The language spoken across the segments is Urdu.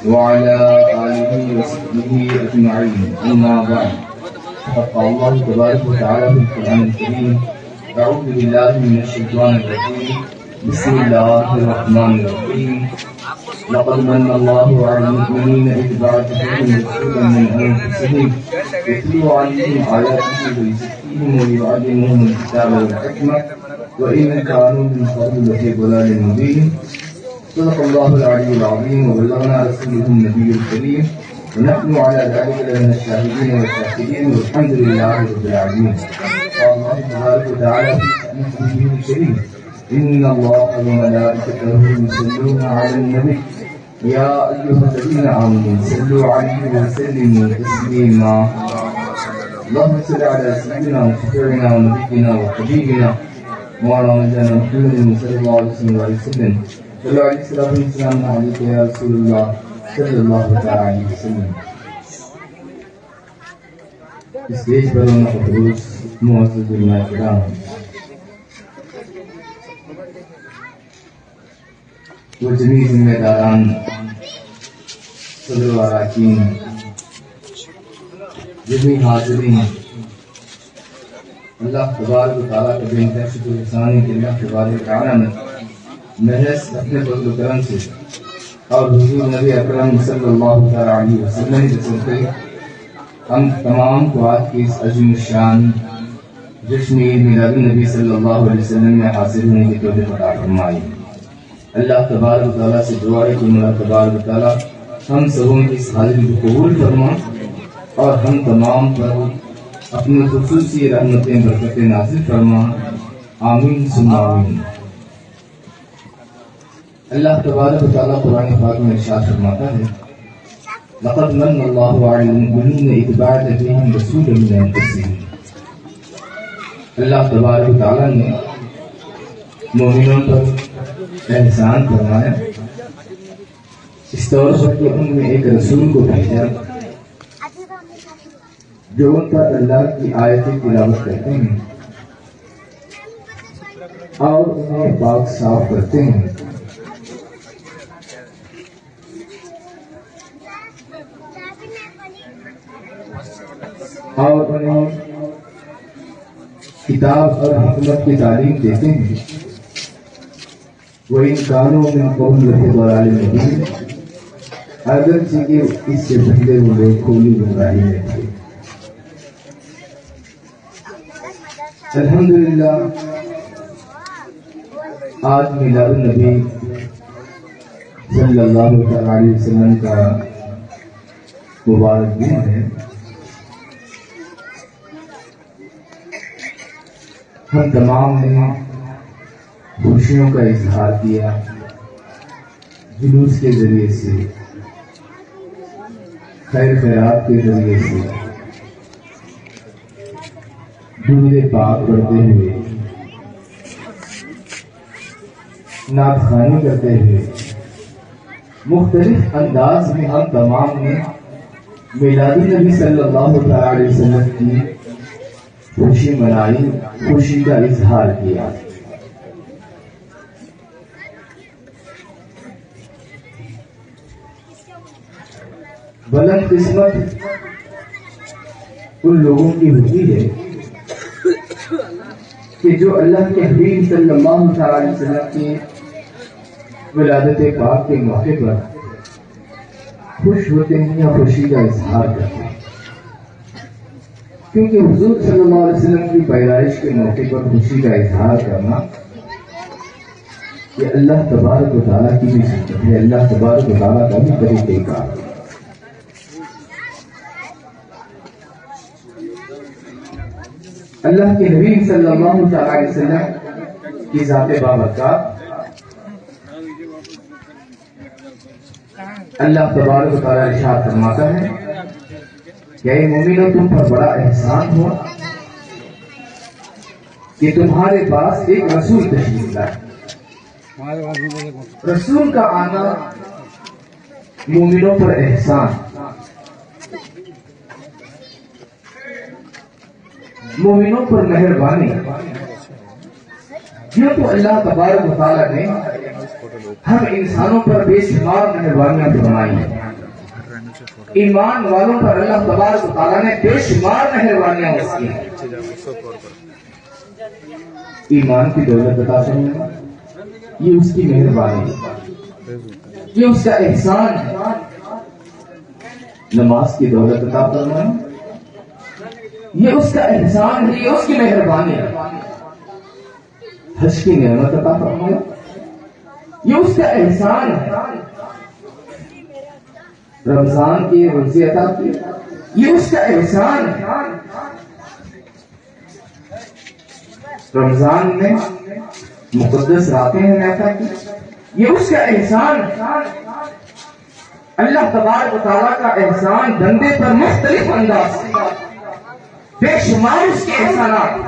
وعلى آله وصحبه أجمعين. أما بعد، فقد قال الله تبارك وتعالى في القرآن الكريم: أعوذ بالله من الشيطان الرجيم، بسم الله الرحمن الرحيم. لقد من الله على المؤمنين إذ بعث فيهم رسولا من أنفسهم يتلو عليهم آياته ويزكيهم ويعلمهم الكتاب والحكمة وإن كانوا من قبل لفي ضلال مبين. صدق الله العلي العظيم وبلغنا رسوله النبي الكريم ونحن على ذلك لمن الشاهدين والشاكرين والحمد لله رب العالمين. قال الله تبارك وتعالى في كتابه الكريم: إن الله وملائكته يصلون على النبي يا أيها الذين آمنوا صلوا عليه وسلموا تسليما. اللهم صل على سيدنا وشفيعنا ونبينا وحبيبنا مولانا محمد صلى الله عليه وسلم. صلوا عليه الصلاة والسلام عليك يا رسول الله صلی اللہ علیہ وسلم. اسٹیج پر ہونا خصوص معزز علماء کرام، وہ جمیع ذمہ داران، صدر و اراکین، جمیع حاضرین، اللہ تبارک و تعالیٰ کا بے انتہا شکر و احسان ہے کہ اللہ تبارک و تعالیٰ نے محض اپنے فضل و کرم سے اور حضور نبی اکرم صلی اللہ علیہ وسلم کے صدقے ہم تمام کو آج کی اس عظیم الشان جشن عید میلاد النبی صلی اللہ علیہ وسلم میں حاصل ہونے کی توفیق عطا فرمائی. اللہ تبارک و تعالیٰ سے دعا ہے کہ اللہ تبارک و تعالیٰ ہم سبوں کی اس حاضری کو قبول فرما اور ہم تمام پر اپنی خصوصی رحمتیں برکتیں نازل فرما. آمین ثم آمین. اللہ تبارک و تعالیٰ قرآن پاک میں ارشاد فرماتا ہے: لقد من اللہ علی المؤمنین اذ بعث فیہم رسولا من انفسہم. اللہ تبارک و تعالیٰ نے مومنوں پر احسان فرمایا اس طور پر کہ ان میں ایک رسول کو بھیجا جو ان پر اللہ کی آیتیں تلاوت کرتے ہیں اور انہیں پاک صاف کرتے ہیں اور انہیں کتاب اور حکمت کی تعلیم دیتے ہیں. وَإِنْ كَانُوا مِنْ قَبْلُ لَفِي ضَلَالٍ مُبِينٍ. اگرچہ کہ اس سے پہلے وہ لوگ کھلی گمراہی میں تھے. الحمدللہ آج میلاد النبی صلی اللہ علیہ وسلم کا مبارک دن ہے. ہم تمام نے خوشیوں کا اظہار کیا جلوس کے ذریعے سے، خیر خیرات کے ذریعے سے، درود پاک پڑھتے ہوئے، نعت خوانی کرتے ہوئے، مختلف انداز میں ہم تمام نے میلاد النبی صلی اللہ علیہ وسلم کی خوشی منائی، خوشی کا اظہار کیا. بلند قسمت ان لوگوں کی ہوتی ہے کہ جو اللہ کے حبیب صلی اللہ علیہ وسلم کی ولادت پاک کے موقع پر خوش ہوتے ہیں یا خوشی کا اظہار کرتے ہیں. کیونکہ حضور صلی اللہ علیہ وسلم کی پیدائش کے موقع پر خوشی کا اظہار کرنا یہ اللہ تبارک و تعالیٰ کی بھی سنت ہے، اللہ تبارک و تعالیٰ کا بھی طریقہ کار ہے. اللہ کے نبی صلی اللہ علیہ وسلم کی ذات بابرکات اللہ تبارک و تعالیٰ ارشاد فرماتا ہے کہ اے مومنو تم پر بڑا احسان ہوا کہ تمہارے پاس ایک رسول تشریف لائے. رسول کا آنا مومنوں پر احسان، مومنوں پر مہربانی. یہ تو اللہ تبارک و تعالیٰ نے ہم انسانوں پر بے شمار مہربانیاں فرمائی ہیں. ایمان والوں پر اللہ تبارک و تعالیٰ نے بے شمار مہربانیاں کی ہیں. ایمان کی دولت عطا فرمانا یہ اس کی مہربانی ہے، یہ اس کا احسان ہے. نماز کی دولت عطا فرمانا یہ اس کا احسان ہے، یہ اس کی مہربانی ہے. حج کی نعمت عطا فرمانا یہ اس کا احسان ہے. رمضان کے روزے عطا کیے یہ اس کا احسان ہے. رمضان میں مقدس راتیں ہیں عطا کی یہ اس کا احسان ہے. اللہ تبارک و تعالیٰ کا احسان بندے پر مختلف انداز سے بے شمار اس کے احسانات.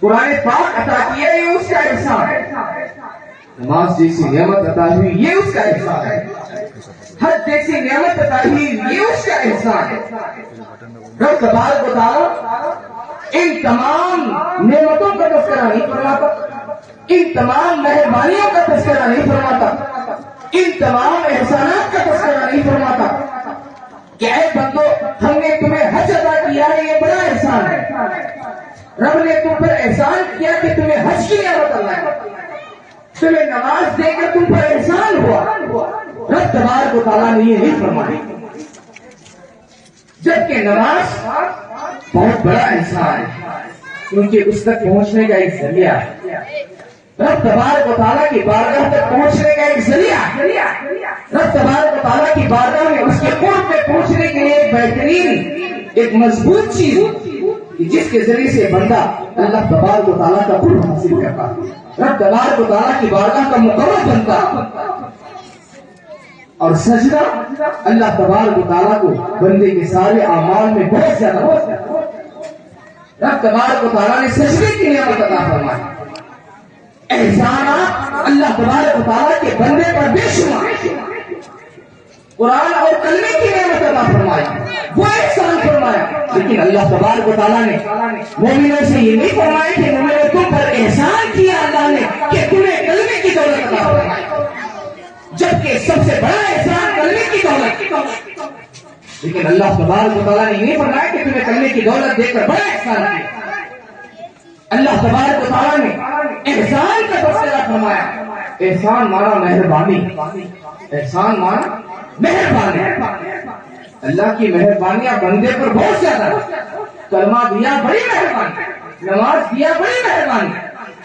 قرآن پاک عطا کیا یہ اس کا احسان ہے. نماز جیسی نعمت عطا ہوئی یہ اس کا احسان ہے. حج جیسی نعمت عطا ہوئی یہ اس کا احسان ہے. رب تبارک و تعالیٰ ان تمام نعمتوں کا تذکرہ نہیں فرماتا، ان تمام مہربانیوں کا تذکرہ نہیں فرماتا، ان تمام احسانات کا تذکرہ نہیں فرماتا کہ اے بندو ہم نے تمہیں حج عطا کیا ہے یہ بڑا احسان ہے. رب نے تم پر احسان کیا کہ تمہیں حج کی نعمت اللہ ہے، تمہیں نماز دے کر تم پر احسان ہوا. رب تبارک و تعالیٰ نے یہ نہیں فرمائی، جبکہ نماز بہت بڑا احسان ہے کیونکہ اس تک پہنچنے کا ایک ذریعہ ہے. رب تبارک و تعالیٰ کی بارگاہ تک پہنچنے کا ایک ذریعہ ہے. رب تبارک و تعالیٰ کی بارگاہ میں اس کے قرب میں پہنچنے کے لیے ایک بہترین ایک مضبوط چیز جس کے ذریعے سے بندہ اللہ تبارک و تعالیٰ کا قرب حاصل کرتا ہے. رب تبارک و تعالیٰ کی بارگاہ کا مقرب بنتا اور سجدہ اللہ تبارک و تعالیٰ کو بندے کے سارے اعمال میں بہت زیادہ ہوتا ہے. رب تبارک و تعالیٰ نے سجدے کی نعمت عطا فرمائی. احسانات اللہ تبارک و تعالیٰ کے بندے پر بے شمار. قرآن اور کلمے کی نعمت عطا فرمائی وہ احسان فرمایا. لیکن اللہ تبارک و تعالیٰ نے مومنوں سے یہ نہیں فرمایا کہ مومنوں تم پر احسان کیا اللہ نے کہ تمہیں کلمے کی دولت عطا فرمائی، جبکہ سب سے بڑا احسان کلمے کی دولت. لیکن اللہ تبارک و تعالیٰ نے یہ نہیں فرمایا کہ تمہیں کلمے کی دولت دے کر بڑا احسان کیا. اللہ تبارک و تعالیٰ نے احسان کا تذکرہ فرمایا. احسان مانا مہربانی، احسان مانا مہربانی. اللہ کی مہربانیاں بندے پر بہت زیادہ ہے. کلمہ دیا بڑی مہربانی، نماز دیا بڑی مہربانی،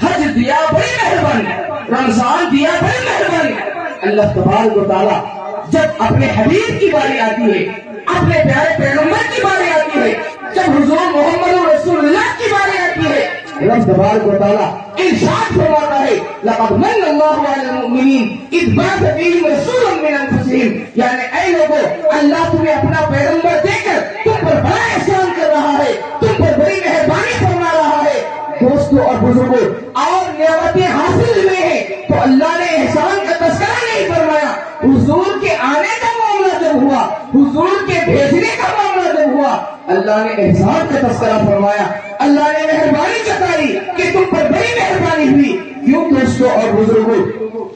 حج دیا بڑی مہربانی، رمضان دیا بڑی مہربانی. اللہ تبارک و تعالیٰ جب اپنے حبیب کی باری آتی ہے، اپنے پیارے پیغمبر کی باری آتی ہے، جب حضور محمد رسول اللہ کی باری آتی ہے، رب تبارک و تعالیٰ ارشاد فرماتا ہے لقد من اللہ علی المؤمنین اذ بعث فیہم رسولا من انفسہم. یعنی اے لوگوں اللہ تمہیں اپنا پیغمبر دے کر تم پر بڑا احسان کر رہا ہے، تم پر بڑی مہربانی فرما رہا ہے. دوستوں اور بزرگوں اور نعمتیں حاصل ہوئے ہیں تو اللہ نے احسان کا تذکرہ نہیں فرمایا. حضور کے آنے کا معاملہ جب ہوا، حضور کے بھیجنے کا معاملہ جب ہوا، اللہ نے احسان کا تذکرہ فرمایا. اللہ نے مہربانی جتائی کہ تم پر بڑی مہربانی ہوئی. کیوں دوستوں اور بزرگوں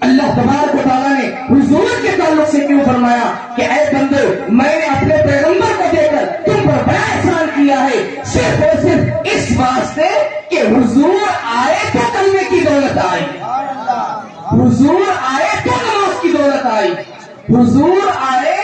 اللہ تبارک و تعالیٰ نے حضور کے تعلق سے کیوں فرمایا کہ اے بندو میں نے اپنے پیغمبر کو دے کر تم پر بڑا احسان کیا ہے؟ صرف اور صرف اس واسطے کہ حضور آئے تو کلمے کی دولت آئی، حضور آئے تو نماز کی دولت آئی، حضور آئے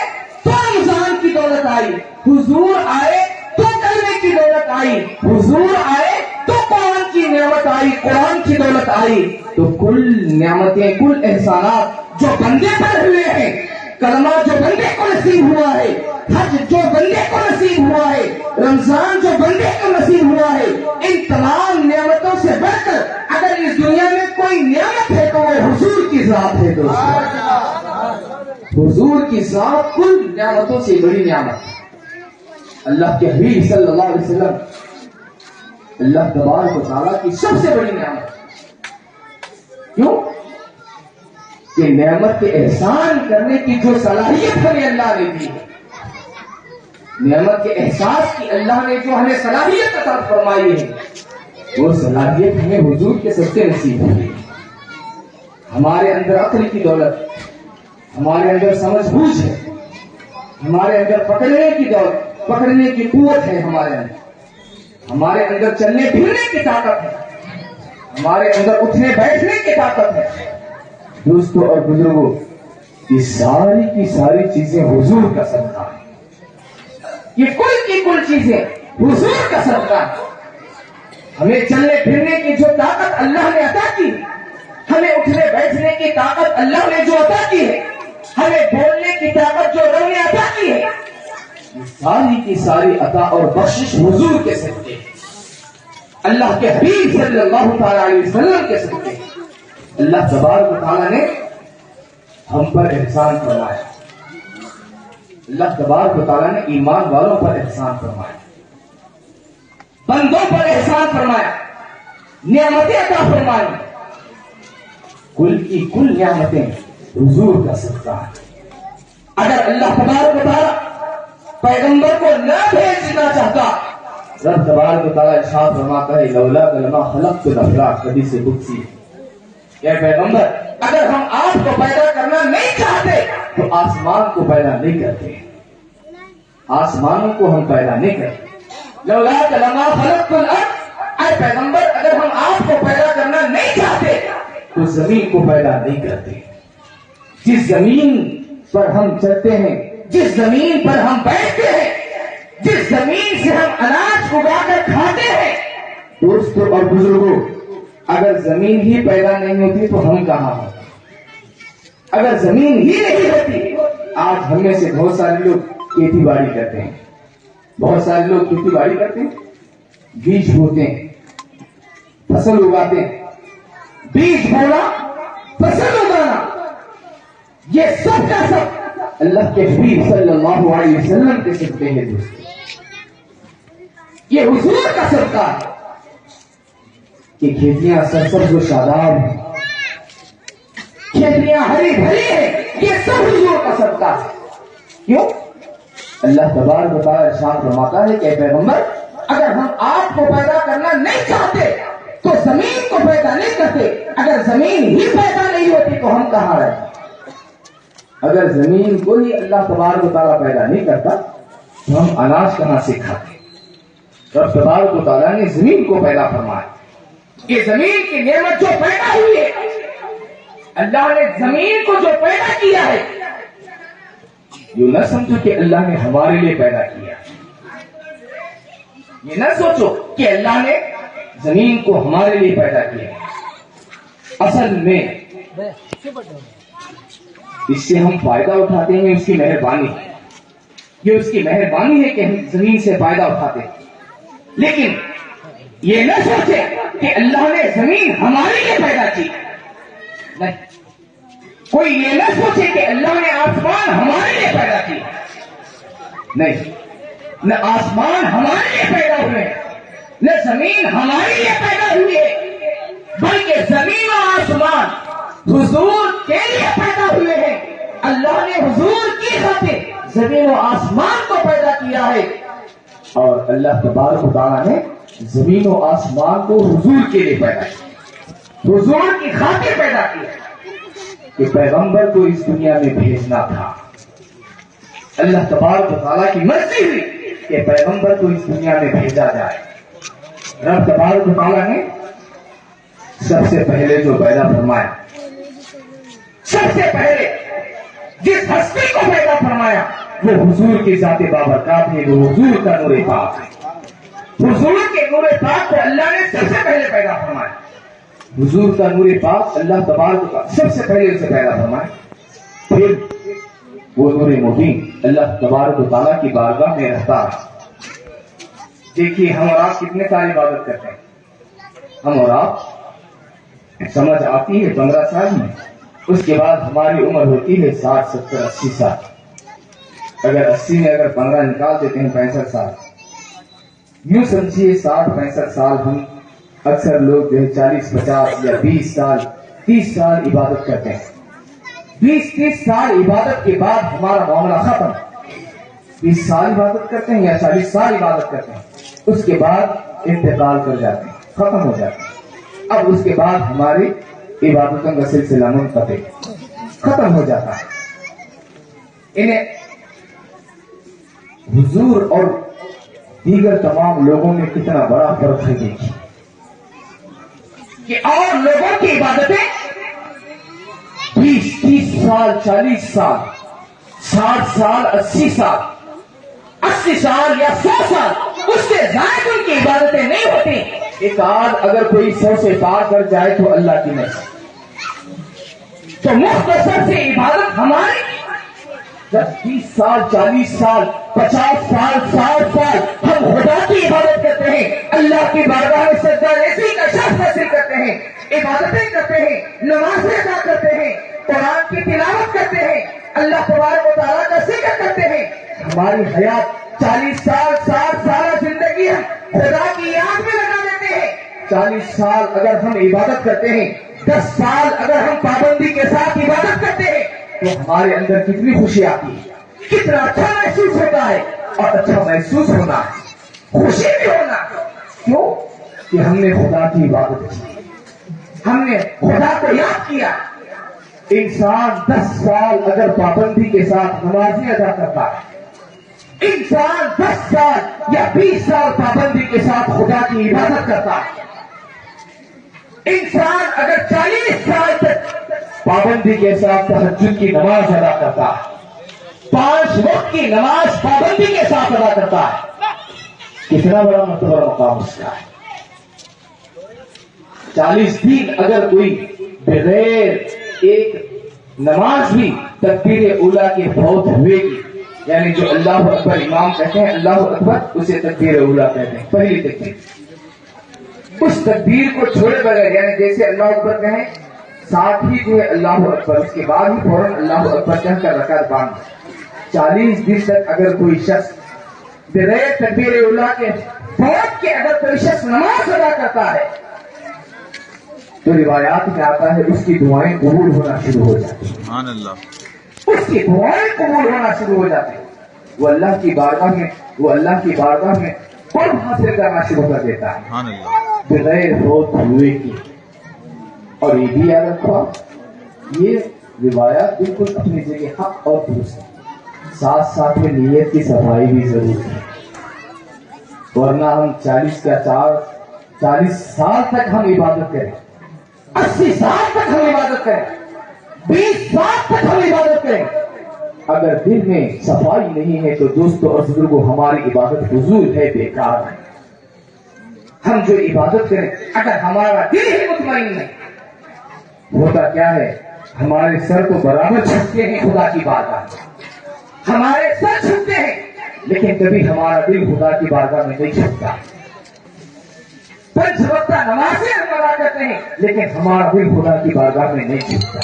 تو رمضان کی دولت آئی، حضور آئے تو کلمے کی دولت آئی، حضور آئے تو قرآن کی نعمت آئی، قرآن کی دولت آئی. تو کل نعمتیں، کل احسانات جو بندے پر ہوئے ہیں، کلمہ جو بندے کو نصیب ہوا ہے، حج جو بندے کو نصیب ہوا ہے، رمضان جو بندے کو نصیب ہوا ہے، ان تمام نعمتوں سے بڑھ کر اگر اس دنیا میں کوئی نعمت ہے تو وہ حضور کی ذات ہے. دوستو حضور کی ذات کل نعمتوں سے بڑی نعمت. اللہ کے حبیب صلی اللہ علیہ وسلم اللہ تبارک و تعالیٰ کی سب سے بڑی نعمت. کیوں کہ نعمت کے احسان کرنے کی جو صلاحیت ہمیں اللہ نے دی ہے، نعمت کے احساس کی اللہ نے جو ہمیں صلاحیت عطا فرمائی ہے، وہ صلاحیت ہمیں حضور کے صدقے نصیب ہوئی. ہمارے اندر عقل کی دولت، ہمارے اندر سمجھ بوجھ ہے، ہمارے اندر پکڑنے کی دولت، پکڑنے کی قوت ہے، ہمارے اندر چلنے پھرنے کی طاقت ہے، ہمارے اندر اٹھنے بیٹھنے کی طاقت ہے۔ دوستوں اور بزرگوں، یہ ساری کی ساری چیزیں حضور کا صدقہ ہے، یہ کل کی کل چیزیں حضور کا صدقہ ہے۔ ہمیں چلنے پھرنے کی جو طاقت اللہ نے عطا کی، ہمیں اٹھنے بیٹھنے کی طاقت اللہ نے جو عطا کی ہے، ہمیں بولنے کی طاقت جو رب نے عطا کی ہے، یہ ساری کی ساری عطا اور بخشش حضور کے صدقے ہے، اللہ کے حبیب صلی اللہ تعالی علیہ وسلم کے صدقے ہے۔ اللہ تبارک و تعالیٰ نے ہم پر احسان فرمایا، اللہ تبارک و تعالیٰ نے ایمان والوں پر احسان فرمایا، بندوں پر احسان فرمایا، نعمتیں عطا فرمائی، کل کی کل نعمتیں حضور کا صدقہ ہے۔ اگر اللہ تبارک و تعالیٰ پیغمبر کو نہ بھیجنا چاہتا، رب تبارک و تعالیٰ ارشاد فرماتا ہے لولا لما خلقت الافلاک، حدیث قدسی، کہ پیغمبر اگر ہم آپ کو پیدا کرنا نہیں چاہتے تو آسمان کو پیدا نہیں کرتے، آسمانوں کو ہم پیدا نہیں کرتے۔ لولا لما خلقت الارض، اے پیغمبر اگر ہم آپ کو پیدا کرنا نہیں چاہتے تو زمین کو پیدا نہیں کرتے۔ جس زمین پر ہم چلتے ہیں، جس زمین پر ہم بیٹھتے ہیں، جس زمین سے ہم اناج اگا کر کھاتے ہیں، دوستوں اور بزرگوں، اگر زمین ہی پیدا نہیں ہوتی تو ہم کہاں ہوتے؟ اگر زمین ہی نہیں ہوتی، آج ہم میں سے بہت سارے لوگ کھیتی باڑی کرتے ہیں، بہت سارے لوگ کھیتی باڑی کرتے ہیں، بیج بوتے ہیں، فصل اگاتے ہیں، بیج بونا، فصل اگانا، یہ سب کا سب اللہ کے حبیب صلی اللہ علیہ وسلم کے صدقے ہیں دوستوں، یہ حضور کا صدقہ ہے کہ کھیتیاں سرسبز و شاداب ہیں، کھیتیاں ہری بھری ہیں، یہ سب حضور کا صدقہ ہے۔ کیوں؟ اللہ تبارک و تعالیٰ ارشاد فرماتا ہے کہ پیغمبر اگر ہم آپ کو پیدا کرنا نہیں چاہتے تو زمین کو پیدا نہیں کرتے، اگر زمین ہی پیدا نہیں ہوتی تو ہم کہاں رہتے؟ اگر زمین کو ہی اللہ تبارک و تعالیٰ پیدا نہیں کرتا تو ہم اناج کہاں سے کھاتے؟ رب تبارک و تعالیٰ نے زمین کو پیدا فرمایا، یہ زمین کی نعمت جو پیدا ہوئی ہے، اللہ نے زمین کو جو پیدا کیا ہے، یہ نہ سمجھو کہ اللہ نے ہمارے لیے پیدا کیا، یہ نہ سوچو کہ اللہ نے زمین کو ہمارے لیے پیدا کیا، اصل میں اس سے ہم فائدہ اٹھاتے ہیں، اس کی مہربانی ہے، یہ اس کی مہربانی ہے کہ ہم زمین سے فائدہ اٹھاتے ہیں، لیکن یہ نہ سوچے کہ اللہ نے زمین ہمارے لیے پیدا کی، نہیں، کوئی یہ نہ سوچے کہ اللہ نے آسمان ہمارے لیے پیدا کی، نہیں، نہ آسمان ہمارے لیے پیدا ہوئے، نہ زمین ہمارے لیے پیدا ہوئی ہے، بلکہ زمین و آسمان حضور کے لیے پیدا ہوئے ہیں۔ اللہ نے حضور کی خاطر زمین و آسمان کو پیدا کیا ہے، اور اللہ تبارک و تعالیٰ نے زمین و آسمان کو حضور کے لیے پیدا کیا، حضور کی خاطر پیدا کیا کہ پیغمبر کو اس دنیا میں بھیجنا تھا۔ اللہ تبارک و تعالیٰ کی مرضی ہوئی کہ پیغمبر کو اس دنیا میں بھیجا جائے۔ رب تبارک و تعالیٰ نے سب سے پہلے جو پیدا فرمایا، سب سے پہلے جس ہستی کو پیدا فرمایا وہ حضور کی ذات بابرکات ہے، وہ حضور کا نور پاک ہے۔ حضور کے نور پاک کو اللہ نے سب سے پہلے پیدا فرمایا، حضور کا نور پاک اللہ تبارک و تعالیٰ سب سے پہلے اسے پیدا فرمایا، پھر وہ نور مبین اللہ تبارک و تعالیٰ کی بارگاہ میں رہتا ہے۔ دیکھیے ہم اور آپ کتنے سال عبادت کرتے ہیں، ہم اور آپ سمجھ آتی ہے 15 سال میں، اس کے بعد ہماری عمر ہوتی ہے 60 70 80 سال، اگر 80 میں اگر 15 نکال دیتے ہیں 65 سال، یوں سمجھیے 60 65 سال ہم اکثر لوگ جو ہے 40 50 یا 20 سال 30 سال عبادت کرتے ہیں، 20 30 سال عبادت کے بعد ہمارا معاملہ ختم، 20 سال عبادت کرتے ہیں یا 40 سال عبادت کرتے ہیں، اس کے بعد انتقال کر جاتے ہیں، ختم ہو جاتے ہیں۔ اب اس کے بعد ہماری عبادتوں کا سلسلہ منقطع ختم ہو جاتا ہے. انہیں حضور اور دیگر تمام لوگوں میں کتنا بڑا فرق ہے دیکھیے کہ اور لوگوں کی عبادتیں 20-30 سال 40 سال 60 سال 80 سال 80 سال یا 100 سال اس سے زائد ان کی عبادتیں نہیں ہوتی. ایک آدھ اگر کوئی 100 سے پار کر جائے تو اللہ کی نعمت. تو مختصر سے عبادت ہماری جب 30 سال 40 سال 50 سال 60 سال ہم خدا کی عبادت کرتے ہیں, اللہ کی بارگاہ میں سجدہ ریزی کا شرف حاصل کرتے ہیں, عبادتیں کرتے ہیں, نمازیں ادا کرتے ہیں, قرآن کی تلاوت کرتے ہیں, اللہ تبارک و تعالیٰ کا ذکر کرتے ہیں. ہماری حیات 40 سال 60 سال زندگی ہم خدا کی یاد میں لگا دیتے ہیں. 40 سال اگر ہم عبادت کرتے ہیں, 10 سال اگر ہم پابندی کے ساتھ عبادت کرتے ہیں تو ہمارے اندر کتنی خوشی آتی ہے, کتنا اچھا محسوس ہوتا ہے. اور اچھا محسوس ہونا خوشی بھی ہونا کیوں کہ ہم نے خدا کی عبادت کی, ہم نے خدا کو یاد کیا. انسان 10 سال اگر پابندی کے ساتھ نمازیں ادا کرتا ہے, انسان 10 سال یا 20 سال پابندی کے ساتھ خدا کی عبادت کرتا ہے, انسان اگر 40 سال تک پابندی کے ساتھ تہجد کی نماز ادا کرتا ہے, 5 وقت کی نماز پابندی کے ساتھ ادا کرتا ہے, کتنا بڑا مرتبہ مقام اس کا ہے. 40 دن اگر کوئی بغیر ایک نماز بھی تکبیر اولیٰ کے فوت ہوئے گی, یعنی جو اللہ اکبر امام کہتے ہیں اللہ اکبر اسے تکبیر اولیٰ کہتے ہیں, پہلی تکبیر, اس تکبیر کو چھوڑے بغیر یعنی جیسے اللہ اکبر کہیں ساتھ ہی جو ہے اللہ اکبر, اس کے بعد ہی فوراً اللہ اکبر کہہ کر رکعت باندھ. 40 دن تک اگر کوئی شخص بغیر تکبیر اولیٰ کے فوت کے اگر کوئی شخص نماز ادا کرتا ہے تو روایات میں آتا ہے اس کی دعائیں قبول ہونا شروع ہو جاتی ہیں. سبحان اللہ. اس کی دعائیں قبول ہونا شروع ہو جاتی ہیں. وہ اللہ کی بارگاہ میں قرب حاصل کرنا شروع کر دیتا ہے. سبحان اللہ. بغیر فوت ہوئے کی. اور یہ بھی یاد رکھو, یہ روایات بالکل اپنی جگہ حق اور درست ہے, ساتھ ساتھ میں نیت کی صفائی بھی ضروری ہے, ورنہ ہم 40 سال تک ہم عبادت کریں, 80 سال تک ہم عبادت کریں, 20 سال تک ہم عبادت کریں, اگر دل میں صفائی نہیں ہے تو دوستوں اور بزرگوں ہماری عبادت فضول ہے, بیکار ہے. ہم جو عبادت کریں اگر ہمارا دل ہی مطمئن نہیں, ہوتا کیا ہے ہمارے سر تو برابر جھکتے ہیں خدا کی بارگاہ میں, ہمارے سر جھکتے ہیں لیکن کبھی ہمارا دل خدا کی بارگاہ میں نہیں جھکتا. 5 وقت نمازیں ہم ادا کرتے ہیں لیکن ہمارا دل خدا کی بارگاہ میں نہیں جھکتا.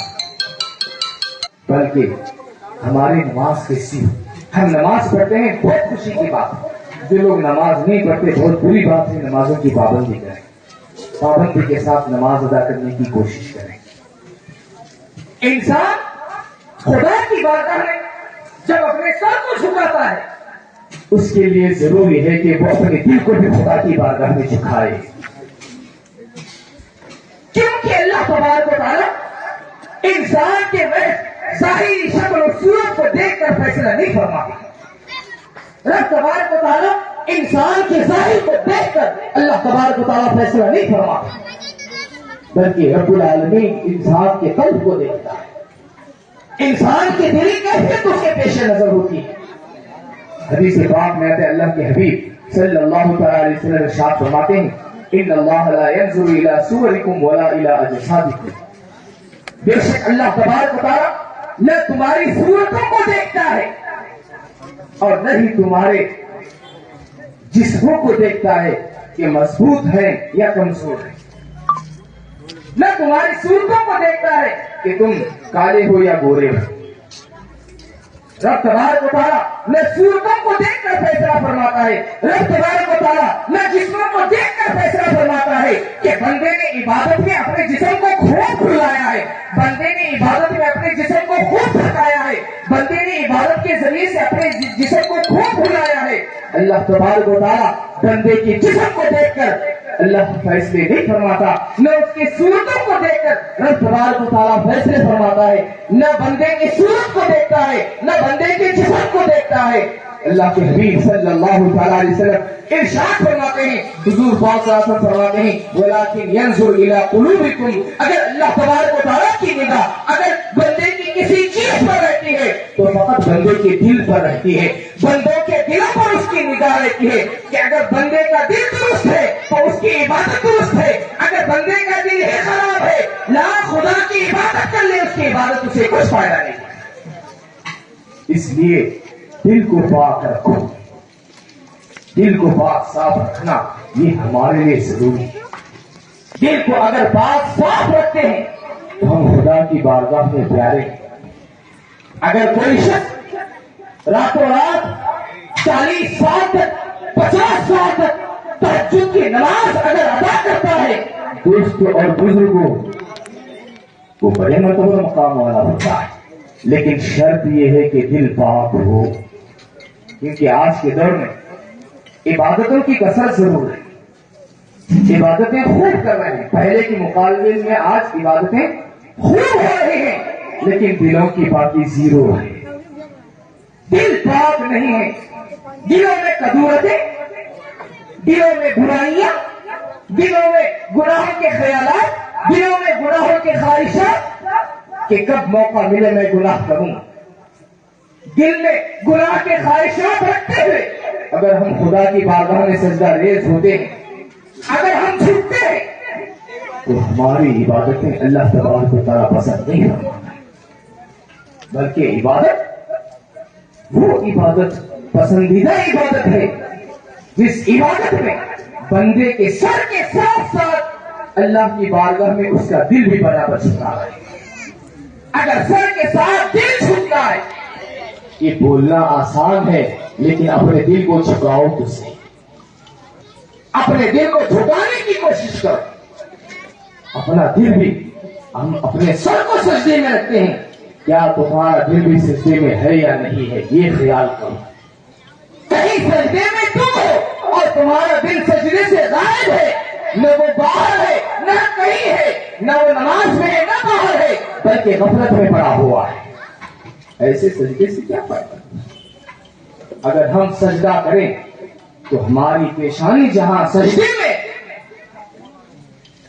بلکہ ہماری نماز کیسی ہو, ہم نماز پڑھتے ہیں بہت خوشی کی بات ہے. جو لوگ نماز نہیں پڑھتے بہت بری بات ہے, نمازوں کی پابندی کریں, پابندی کے ساتھ نماز ادا کرنے کی کوشش کریں. انسان خدا کی بارگاہ میں جب اپنے سر کو جھکاتا ہے اس کے لیے ضروری ہے کہ وہ اپنے دل کو بھی خدا کی بارگاہ میں جھکائے, کیونکہ اللہ تبارک و تعالیٰ انسان کے ظاہری شکل و صورت کو دیکھ کر فیصلہ نہیں فرماتا. رب تبارک و تعالیٰ انسان کے ظاہر کو دیکھ کر اللہ تبارک و تعالیٰ فیصلہ نہیں فرماتا, بلکہ رب العالمین انسان کے قلب کو دیکھتا ہے, انسان کی دلی کیفیت اس کے پیش نظر ہوتی ہے. حدیث پاک میں آتا ہے اللہ کے حبیب صلی اللہ تعالی علیہ وسلم ارشاد فرماتے ہیں ان اللہ لا ينظر الى صورکم ولا الى اجسادکم, بے شک اللہ تبارک و تعالی نہ تمہاری صورتوں کو دیکھتا ہے اور نہ ہی تمہارے جسموں کو دیکھتا ہے کہ مضبوط ہے یا کمزور ہے, نہ تمہاری صورتوں کو دیکھتا ہے کہ تم کالے ہو یا گورے ہو. رب تبارک و تعالیٰ نہ صورتوں کو دیکھ کر فیصلہ فرماتا ہے, رب تبارک و تعالیٰ نہ جسموں کو دیکھ کر فیصلہ فرماتا ہے کہ بندے نے عبادت میں اپنے جسم کو خوب کھلایا ہے, بندے نے عبادت میں اپنے جسم کو خوب تھکایا ہے, بندے نے عبادت کے ذریعے سے اپنے جسم کو خوب کھلایا ہے. اللہ تبارک و تعالیٰ بندے کی جسم کو دیکھ کر اللہ فیصلے نہیں فرماتا، نہ اس کی صورتوں کو دیکھ کر رب تبارک و تعالیٰ فیصلے فرماتا ہے، نہ بندے کی صورت کو دیکھتا ہے، نہ بندے کے جسم کو دیکھتا ہے۔ اللہ کے حبیب صلی اللہ تعالیٰ علیہ وسلم ارشاد فرماتے ہیں، حضور پاک صلی اللہ علیہ وسلم فرماتے ہیں وَلَٰكِنْ يَنْظُرُ إِلَىٰ قُلُوبِكُمْ، اگر اللہ تبارک و تعالیٰ کی نگاہ اگر بندے کی کسی چیز پر رہتی ہے تو فقط بندے کے دل پر رہتی ہے، بندوں کے دلوں پر اس کی نگاہ رہتی ہے کہ اگر بندے کا دل درست ہے تو اس کی عبادت درست ہے، اگر بندے کا دل ہی خراب ہے لاکھ خدا کی عبادت کر لے اس کی عبادت اسے کچھ فائدہ نہیں۔ اس لیے دل کو پاک رکھو، دل کو پاک صاف رکھنا یہ ہمارے لیے ضروری ہے۔ دل کو اگر پاک صاف رکھتے ہیں تو ہم خدا کی بارگاہ میں پیارے ہیں۔ اگر کوئی شخص راتوں رات 40 سال تک 50 سال تک تہجد کی نماز اگر ادا کرتا ہے، دوستوں اور بزرگوں وہ بڑے مرتبہ مقام والا ہوتا ہے، لیکن شرط یہ ہے کہ دل پاک ہو، کیونکہ آج کے دور میں عبادتوں کی کثرت ضرور ہے، عبادتیں خوب کر رہے ہیں، پہلے کے مقابلے میں آج عبادتیں خوب ہو رہی ہیں، لیکن دلوں کی پاکی زیرو ہے، دل پاک نہیں ہے، دلوں میں کدورتیں، دلوں میں برائیاں، دلوں میں گناہوں کے خیالات، دلوں میں گناہوں کے خواہشات کہ کب موقع ملے میں گناہ کروں، دل میں گناہ کے خواہشات رکھتے ہوئے اگر ہم خدا کی بارگاہ میں سجدہ ریز ہوتے ہیں، اگر ہم جھکتے ہیں تو ہماری عبادتیں اللہ تبارک و تعالیٰ پسند نہیں کرتا، بلکہ عبادت وہ عبادت پسندیدہ عبادت ہے جس عبادت میں بندے کے سر کے ساتھ ساتھ اللہ کی بارگاہ میں اس کا دل بھی برابر جھکا ہے۔ اگر سر کے ساتھ دل جھکتا ہے، یہ بولنا آسان ہے لیکن اپنے دل کو جھکاؤ تو صحیح، اپنے دل کو جھکانے کی کوشش کرو، اپنا دل بھی ہم اپنے سر کو سجدے میں رکھتے ہیں، کیا تمہارا دل بھی سجدے میں ہے یا نہیں ہے یہ خیال کرو، کہیں سجدے میں تم ہو اور تمہارا دل سجدے سے غائب ہے، نہ وہ باہر ہے نہ کہیں ہے، نہ وہ نماز میں ہے نہ باہر ہے، بلکہ غفلت میں پڑا ہوا ہے، ایسے سجدے سے کیا فائدہ؟ اگر ہم سجدہ کریں تو ہماری پیشانی جہاں سجدے میں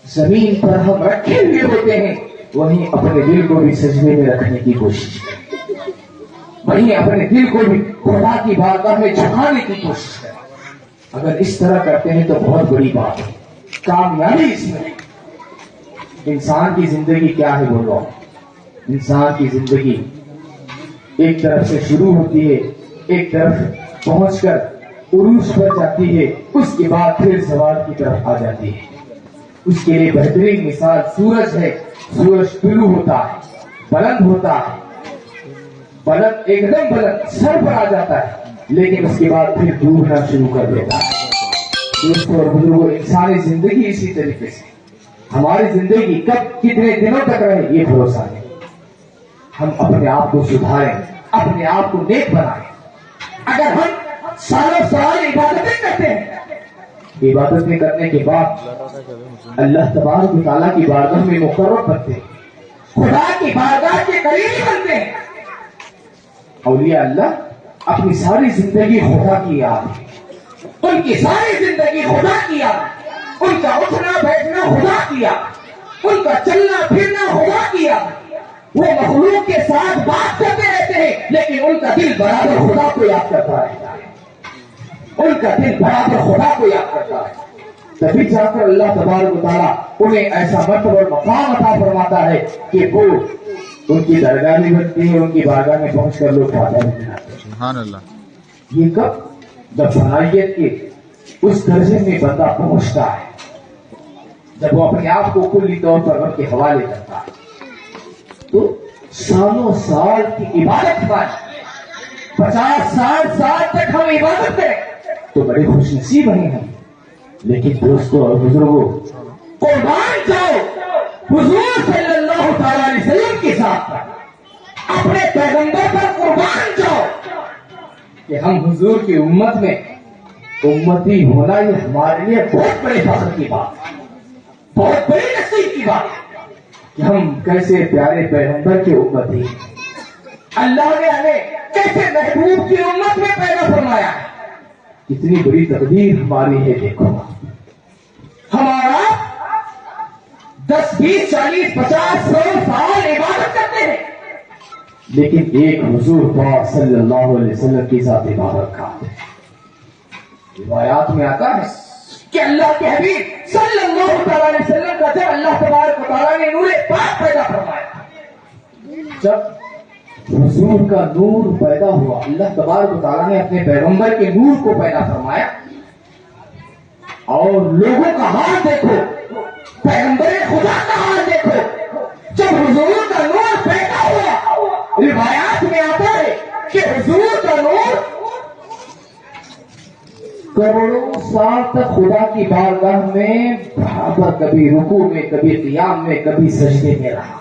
زمین پر ہم رکھے ہوئے ہوتے ہیں وہیں اپنے دل کو بھی سجدے میں رکھنے کی کوشش کریں، وہیں اپنے دل کو بھی خدا کی بارگاہ میں جھکانے کی کوشش کریں۔ اگر اس طرح کرتے ہیں تو بہت بڑی بات ہے، کامیابی اس میں۔ انسان کی زندگی کیا ہے بولو، انسان کی زندگی ایک طرف سے شروع ہوتی ہے، ایک طرف پہنچ کر عروج پر جاتی ہے، اس کے بعد پھر زوال کی طرف آ جاتی ہے۔ اس کے لیے بہترین مثال سورج ہے، سورج طلوع ہوتا ہے، بلند ہوتا ہے، بلند ایک دم بلند سر پر آ جاتا ہے، لیکن اس کے بعد پھر ڈوبنا شروع کر دیتا ہے۔ دوستوں اور بزرگوں، انسانی زندگی اسی طریقے سے، ہماری زندگی کب کتنے دنوں تک رہے یہ بھروسہ نہیں، ہم اپنے آپ کو سدھاریں، اپنے آپ کو نیک بنائیں۔ اگر ہم سالوں سال عبادتیں کرتے ہیں، عبادتیں کرنے کے بعد اللہ تبارک و تعالیٰ کی بارگاہ میں مقرر بنتے ہیں، خدا کی بارگاہ کے قریبی بنتے ہیں۔ اولیاء اللہ اپنی ساری زندگی خدا کی یاد ہے، ان کی ساری زندگی خدا کی یاد ہے، ان کا اٹھنا بیٹھنا خدا کی یاد، ان کا چلنا پھرنا خدا کی یاد۔ وہ مخلوق کے ساتھ بات کرتے رہتے ہیں لیکن ان کا دل برابر خدا کو یاد کرتا رہتا ہے، ان کا دل برابر خدا کو یاد کرتا ہے، تبھی جا کر اللہ تبارک و تعالیٰ انہیں ایسا مرتبہ اور مقام عطا فرماتا ہے کہ وہ ان کی درگاہ بھی بنتی ہے، ان کی بارگاہ میں پہنچ کر لوگ فاتحہ بھی ملاتے ہیں۔ سبحان اللہ۔ یہ کب؟ جب فنائیت کے اس درجے میں بندہ پہنچتا ہے، جب وہ اپنے آپ کو کلی طور پر رب کے حوالے کرتا ہے، تو سالوں سال کی عبادت پر 50-60 سال تک ہم عبادت کریں تو بڑے خوش نصیب ہیں ہم۔ لیکن دوستوں اور بزرگوں، قربان جاؤ حضور صلی اللہ تعالی علیہ وسلم کے ساتھ اپنے پیغمبر پر قربان جاؤ کہ ہم حضور کی امت میں امتی ہونا یہ ہمارے لیے بہت بڑے فخر کی بات ہے، بہت بڑی نصیب کی بات ہے کہ ہم کیسے پیارے پیغمبر کے امتی ہیں۔ اللہ نے ہمیں کیسے محبوب کی امت میں پیدا فرمایا ہے، کتنی بڑی تقدیر ہماری ہے۔ دیکھو ہمارا 10 20 40 50 100 سال عبادت کرتے ہیں، لیکن ایک حضور پاک صلی اللہ علیہ وسلم کی ذات عبادت کا روایات میں آتا ہے کہ اللہ کے حبیب صلی اللہ تعالی علیہ وسلم کا جب اللہ تبارک و تعالیٰ نے نور پاک پیدا فرمایا، جب حضور کا نور پیدا ہوا، اللہ تبارک و تعالیٰ نے اپنے پیغمبر کے نور کو پیدا فرمایا، اور لوگوں کا حال دیکھو، پیغمبر خدا کا حال دیکھو، جب حضور کا نور پیدا ہوا، روایات میں آتا ہے کہ حضور کا نور کروڑوں سال تک خدا کی بارگاہ میں برابر، کبھی رکوع میں، کبھی قیام میں، کبھی سجدے میں رہا،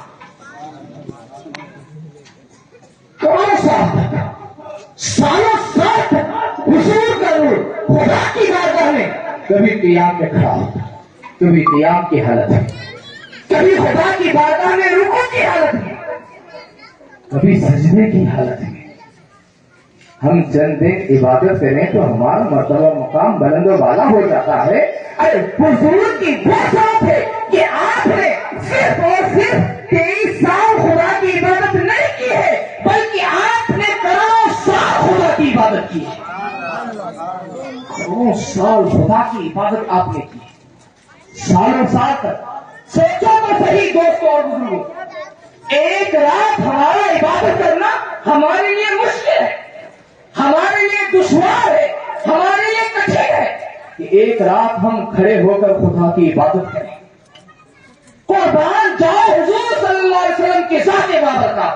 کروڑوں سال تک، سالوں سال تک حضور کا نور خدا کی بارگاہ میں کبھی قیام میں کھڑا ہوتا، کبھی قیام کی حالت میں، کبھی خدا کی بارگاہ میں رکوع کی حالت میں، کبھی سجدے کی حالت میں۔ ہم چند دن عبادت کریں تو ہمارا مرتبہ مقام بلند و بالا ہو جاتا ہے۔ ارے حضور کی وہ ذات ہے کہ آپ نے صرف اور صرف 23 سال خدا کی عبادت نہیں کی ہے، بلکہ آپ نے کروڑوں سال خدا کی عبادت کی ہے، کروڑوں سال خدا کی عبادت آپ نے کی، سالوں سال تک۔ سوچو تو صحیح دوستوں اور بزرگوں، ایک رات ہمارا عبادت کرنا ہمارے لیے مشکل ہے، ہمارے لیے دشوار ہے، ہمارے لیے کٹھن ہے کہ ایک رات ہم کھڑے ہو کر خدا کی عبادت کریں۔ قربان جاؤ حضور صلی اللہ علیہ وسلم کے ساتھ عبادت کا،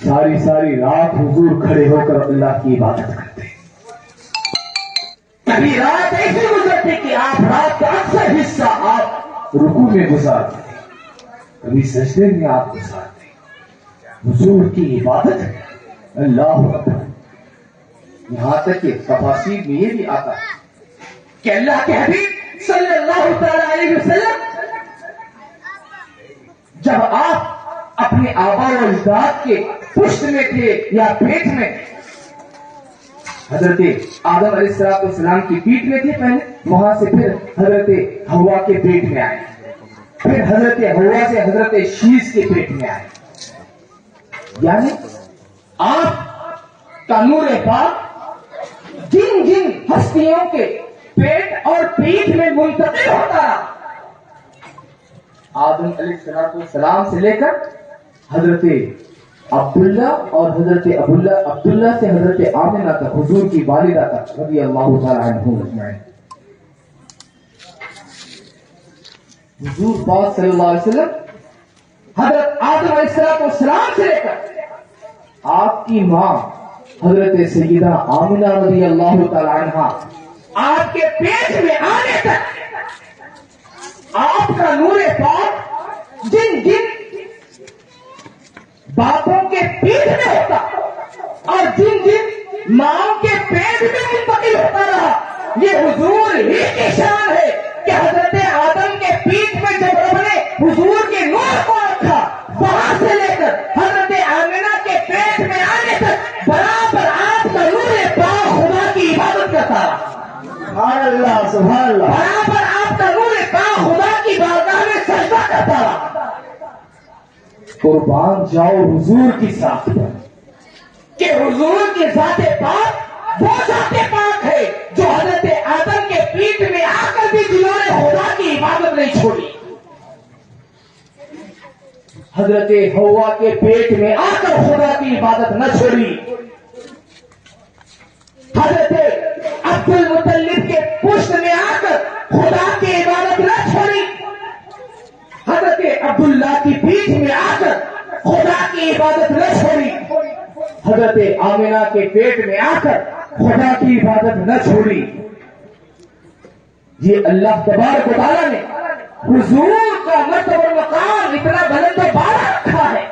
ساری ساری رات حضور کھڑے ہو کر اللہ کی عبادت کرتے۔ کبھی رات ایسی گزرتی کہ آپ رات کا اکثر حصہ آپ رکوع میں گزارتے، کبھی سجدے میں آپ گزارتے۔ حضور کی عبادت اللہ اکبر۔ یہاں تک کہ تفاسیر میں یہ بھی آتا ہے کہ اللہ کے حبیب صلی اللہ تعالی علیہ وسلم جب آپ اپنے آبا و اجداد کے پشت میں تھے یا پیٹ میں، حضرت آدم علیہ السلام کی پیٹ میں تھے پہلے، وہاں سے پھر حضرت حوا کے پیٹ میں آئے، پھر حضرت حوا سے حضرت شیش کے پیٹ میں آئے، یعنی آپ کا نور پاک جن جن ہستیوں کے پیٹ اور پیٹ میں منتقل ہوتا رہا، آدم علیہ السلام سے لے کر حضرت عبداللہ اور حضرت عبداللہ سے حضرت آمنہ تک، حضور کی والدہ تک رضی اللہ تعالی عنہم اجمعین۔ حضور پاک صلی اللہ علیہ وسلم حضرت آدم علیہ السلام سے لے کر آپ کی ماں حضرت سیدہ آمنہ رضی اللہ تعالی عنہا آپ کے پیٹ میں آنے تک آپ کا نور پاک جن جن باپوں کے پیٹ میں ہوتا اور جن جن ماں کے پیٹ میں منتقل ہوتا رہا، یہ حضور ہی کی شان ہے کہ حضرت آدم کے پیٹ میں جب رب نے حضور کے نور کو رکھا، وہاں سے لے کر حضرت آمنہ کے پیٹ میں آنے تک برابر آپ کا نور پاک خدا کی عبادت کرتا رہا۔ سبحان اللہ سبحان اللہ، برابر آپ کا نور پاک خدا کی بارگاہ میں سجدہ کرتا رہا۔ قربان جاؤ حضور کی ذات پر کہ حضور کی ذات پاک وہ ذات پاک ہے جو حضرت آدم کے پیٹ میں آ کر بھی جنہوں نے خدا کی عبادت نہیں چھوڑی، حضرت حوا کے پیٹ میں آ کر خدا کی عبادت نہ چھوڑی، حضرت عبد المطلب کے پشت میں آ کر خدا کی عبادت نہ چھوڑی، حضرت عبداللہ کی پیٹھ میں آ کر خدا کی عبادت نہ چھوڑی، حضرت آمنہ کے پیٹ میں آ کر خدا کی عبادت نہ چھوڑی۔ یہ اللہ تبارک و تعالیٰ نے حضور کا مرتبہ مقام اتنا بلند و بالا رکھا ہے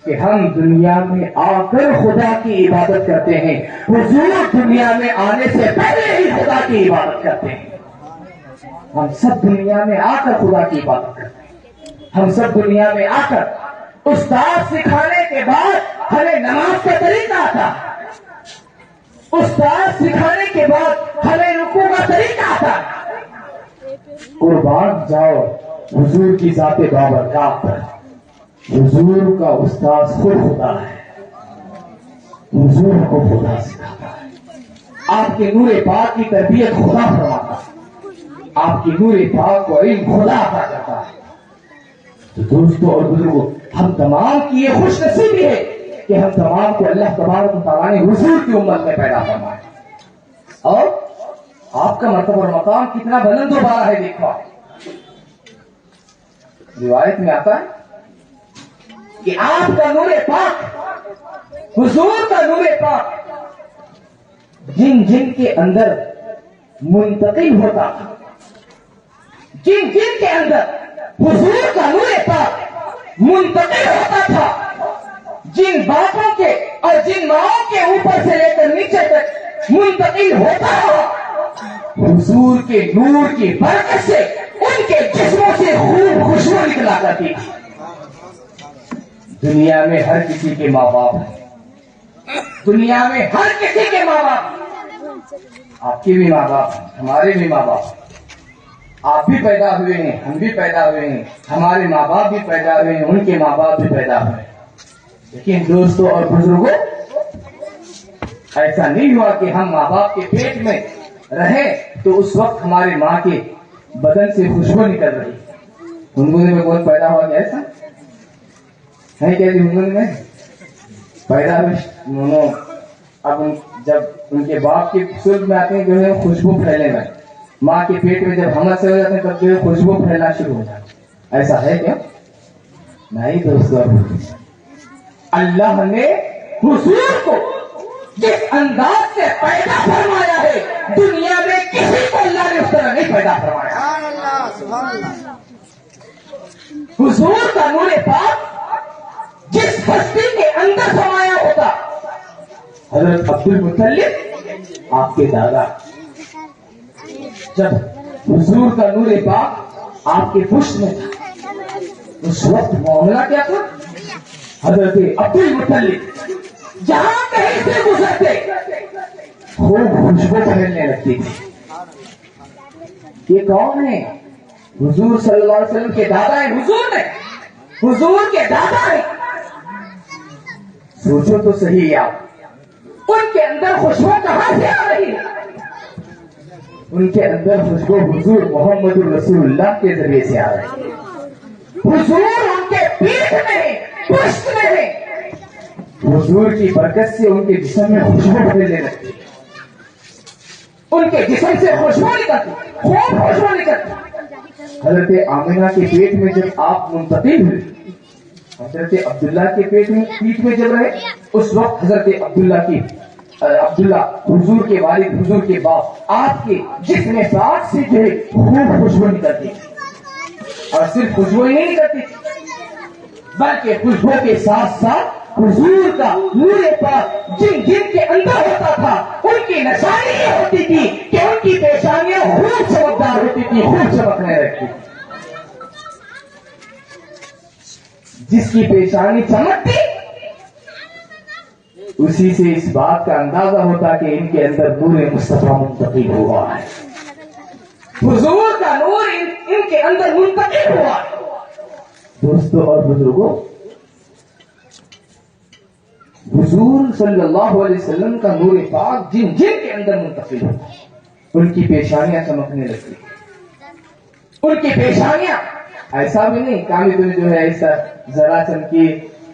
کہ ہم دنیا میں آ کر خدا کی عبادت کرتے ہیں، حضور دنیا میں آنے سے پہلے ہی خدا کی عبادت کرتے ہیں۔ ہم سب دنیا میں آ کر خدا کی عبادت کرتے ہیں، ہم سب دنیا میں آ کر استاد سکھانے کے بعد ہمیں نماز کا طریقہ آتا ہے، استاد سکھانے کے بعد ہمیں رکوع کا طریقہ آتا ہے۔ قربان جاؤ حضور کی ذات بابرکات، حضور کا استاد خود خدا ہے، حضور کو خدا سکھاتا ہے، آپ کے نور پاک کی تربیت خدا فرماتا ہے، آپ کی نور پاک کو علم خدا عطا کرتا ہے۔ تو دوستوں اور بزرگوں، ہم تمام کی یہ خوش نصیبی ہے کہ ہم تمام کو اللہ تبارک و تعالیٰ نے حضور کی امت میں پیدا فرمایا، اور آپ کا مرتبہ اور مقام کتنا بلند و بالا ہے۔ دیکھو روایت میں آتا ہے کہ آپ کا نور پاک، حضور کا نور پاک جن جن کے اندر منتقل ہوتا تھا، جن جن کے اندر حضور کا نور پاک منتقل ہوتا تھا، جن باپوں کے اور جن ماؤں کے اوپر سے لے کر نیچے تک منتقل ہوتا ہوا، حضور کے نور کی برکت سے ان کے جسموں سے خوب خوشبو نکلا کرتی تھی۔ دنیا میں ہر کسی کے ماں باپ ہیں، دنیا میں ہر کسی کے ماں باپ، آپ کے بھی ماں باپ ہیں، ہمارے بھی ماں باپ ہیں، آپ بھی پیدا ہوئے ہیں، ہم بھی پیدا ہوئے ہیں، ہمارے ماں باپ بھی پیدا ہوئے ہیں، ان کے ماں باپ بھی پیدا ہوئے ہیں۔ لیکن دوستوں اور بزرگوں، ایسا نہیں ہوا کہ ہم ماں باپ کے پیٹ میں رہے تو اس وقت ہمارے ماں کے بدن سے خوشبو نکل رہی، گنگنے میں کون پیدا ہوا؟ ایسا ہے کیا؟ گنگنے میں پیدا ہوئے، اب جب ان کے باپ کے سلب میں آتے ہیں جو ہے خوشبو پھیلنے میں، ماں کے پیٹ میں جب حمل سے ہو جاتے ہیں تب جو ہے خوشبو پھیلنا شروع ہو جاتی ہے۔ ایسا ہے کیا؟ نہیں دوستوں، اللہ نے حضور کو جس انداز سے پیدا فرمایا ہے، دنیا میں کسی کو اللہ نے اس طرح نہیں پیدا فرمایا۔ حضور کا نور پاک جس ہستی کے اندر سمایا ہوتا، حضرت عبد المطلب آپ کے دادا، جب حضور کا نور پاک آپ کے پشت میں تھا، اس وقت معاملہ کیا تھا؟ حضرت عبد المطلب جہاں کہیں سے گزرتے خوب خوشبو پھیلنے لگتی تھی۔ یہ کون ہے؟ حضور صلی اللہ علیہ وسلم کے دادا ہیں، حضور کے دادا ہیں۔ سوچو تو صحیح آپ، ان کے اندر خوشبو کہاں سے آ رہی ہے؟ ان کے اندر خوشبو حضور محمد الرسول اللہ کے ذریعے سے آ رہی ہے۔ حضور ان کے پیٹھ میں، پشت میں ہے، حضور کی برکت سے ان کے جسم میں خوشبو پھیلنے لگتی، ان کے جسم سے خوشبو نکلتی، خوب خوشبو نکلتی۔ حضرت آمنہ کے پیٹ میں جب آپ منتقل ہوئے، حضرت عبداللہ کے پیٹ میں جب رہے، اس وقت حضرت عبداللہ حضور کے والد، حضور کے باپ، آپ کے جسم پاک سے جو ہے خوب خوشبو نکلتی، اور صرف خوشبو ہی نہیں نکلتی بلکہ خوشبو کے ساتھ ساتھ حضور کا نور پاک جن جن کے اندر ہوتا تھا، ان کی نشانی یہ ہوتی تھی کہ ان کی پیشانیاں خوب چمکدار ہوتی تھی، خوب چمکنے لگتی تھی۔ جس کی پیشانی چمکتی، اسی سے اس بات کا اندازہ ہوتا کہ ان کے اندر نور مصطفیٰ منتقل ہوا ہے، حضور کا نور ان کے اندر منتقل ہوا ہے۔ دوستوں اور بزرگوں، حضور صلی اللہ علیہ وسلم کا نور پاک جن جن کے اندر منتقل ہوتا، ان کی پیشانیاں چمکنے لگتی، ان کی پیشانیاں ایسا بھی نہیں کامی تمہیں جو ہے ایسا ذرا چمکی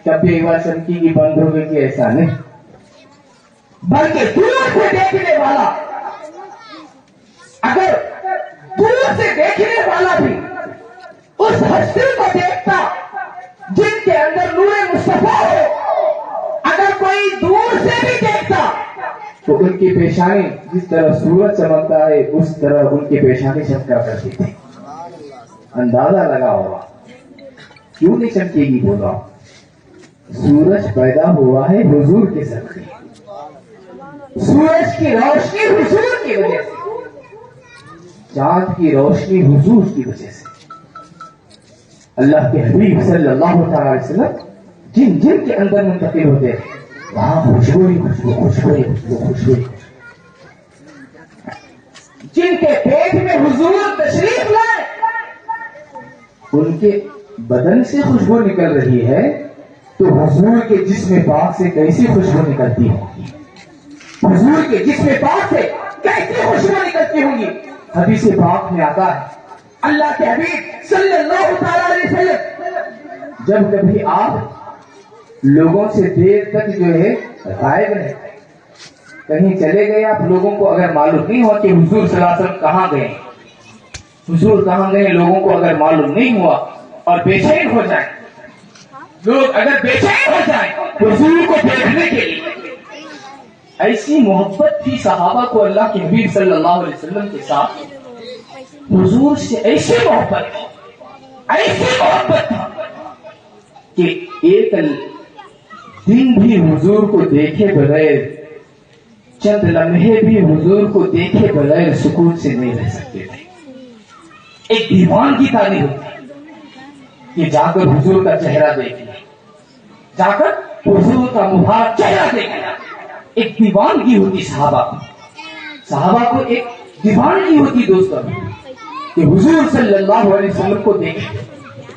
کبھی ایک بار چمکی کی بند ہو گئی کہ ایسا نہیں، بلکہ دور سے دیکھنے والا، اگر دور سے دیکھنے والا بھی اس ہستی کو دیکھتا جن کے اندر نور مصطفیٰ ہو، اگر کوئی دور سے بھی دیکھتا تو ان کی پیشانی جس طرح سورج چمکتا ہے اس طرح ان کی پیشانی چمکا کرتی تھی۔ اندازہ لگا ہوگا کیوں نہیں چمکے گی؟ بولا سورج پیدا ہوا ہے حضور کے صدقے، سورج کی روشنی حضور کی وجہ سے، چاند کی روشنی حضور کی وجہ سے۔ اللہ کے حبیب صلی اللہ تعالی علیہ وسلم جن جن کے اندر منتقل ہوتے ہیں وہاں خوشبو ہی خوشبو، خوشبو ہی خوشبو، خوشبو ہی خوشبو۔ جن کے پیٹ میں حضور تشریف لائے ان کے بدن سے خوشبو نکل رہی ہے تو حضور کے جسم پاک سے کیسی خوشبو نکلتی ہوگی؟ حضور کے جسم پاک سے کیسی خوشبو نکلتی ہوگی؟ حدیث پاک میں آتا ہے اللہ کے حبیب صلی اللہ تعالی علیہ وسلم جب کبھی آپ لوگوں سے دیر تک جو ہے غائب رہے، کہیں چلے گئے، آپ لوگوں کو اگر معلوم نہیں ہوا کہ حضور صلی اللہ علیہ وسلم کہاں گئے، حضور کہاں گئے، لوگوں کو اگر معلوم نہیں ہوا اور بے چین ہو جائیں، لوگ اگر بے چین ہو جائیں حضور کو دیکھنے کے لیے، ایسی محبت تھی صحابہ کو اللہ کے حبیب صلی اللہ علیہ وسلم کے ساتھ، حضور سے ایسی محبت تھی کہ ایک دن بھی حضور کو دیکھے بغیر، چند لمحے بھی حضور کو دیکھے بغیر سکون سے نہیں رہ سکتے تھے۔ ایک دیوانگی تاری ہوتی کہ جا کر حضور کا چہرہ دیکھنا، جا کر حضور کا مبارک چہرہ دیکھنا، ایک دیوانگی ہوتی صحابہ کو ایک دیوانگی ہوتی دوستوں کہ حضور صلی اللہ علیہ وسلم کو دیکھیں،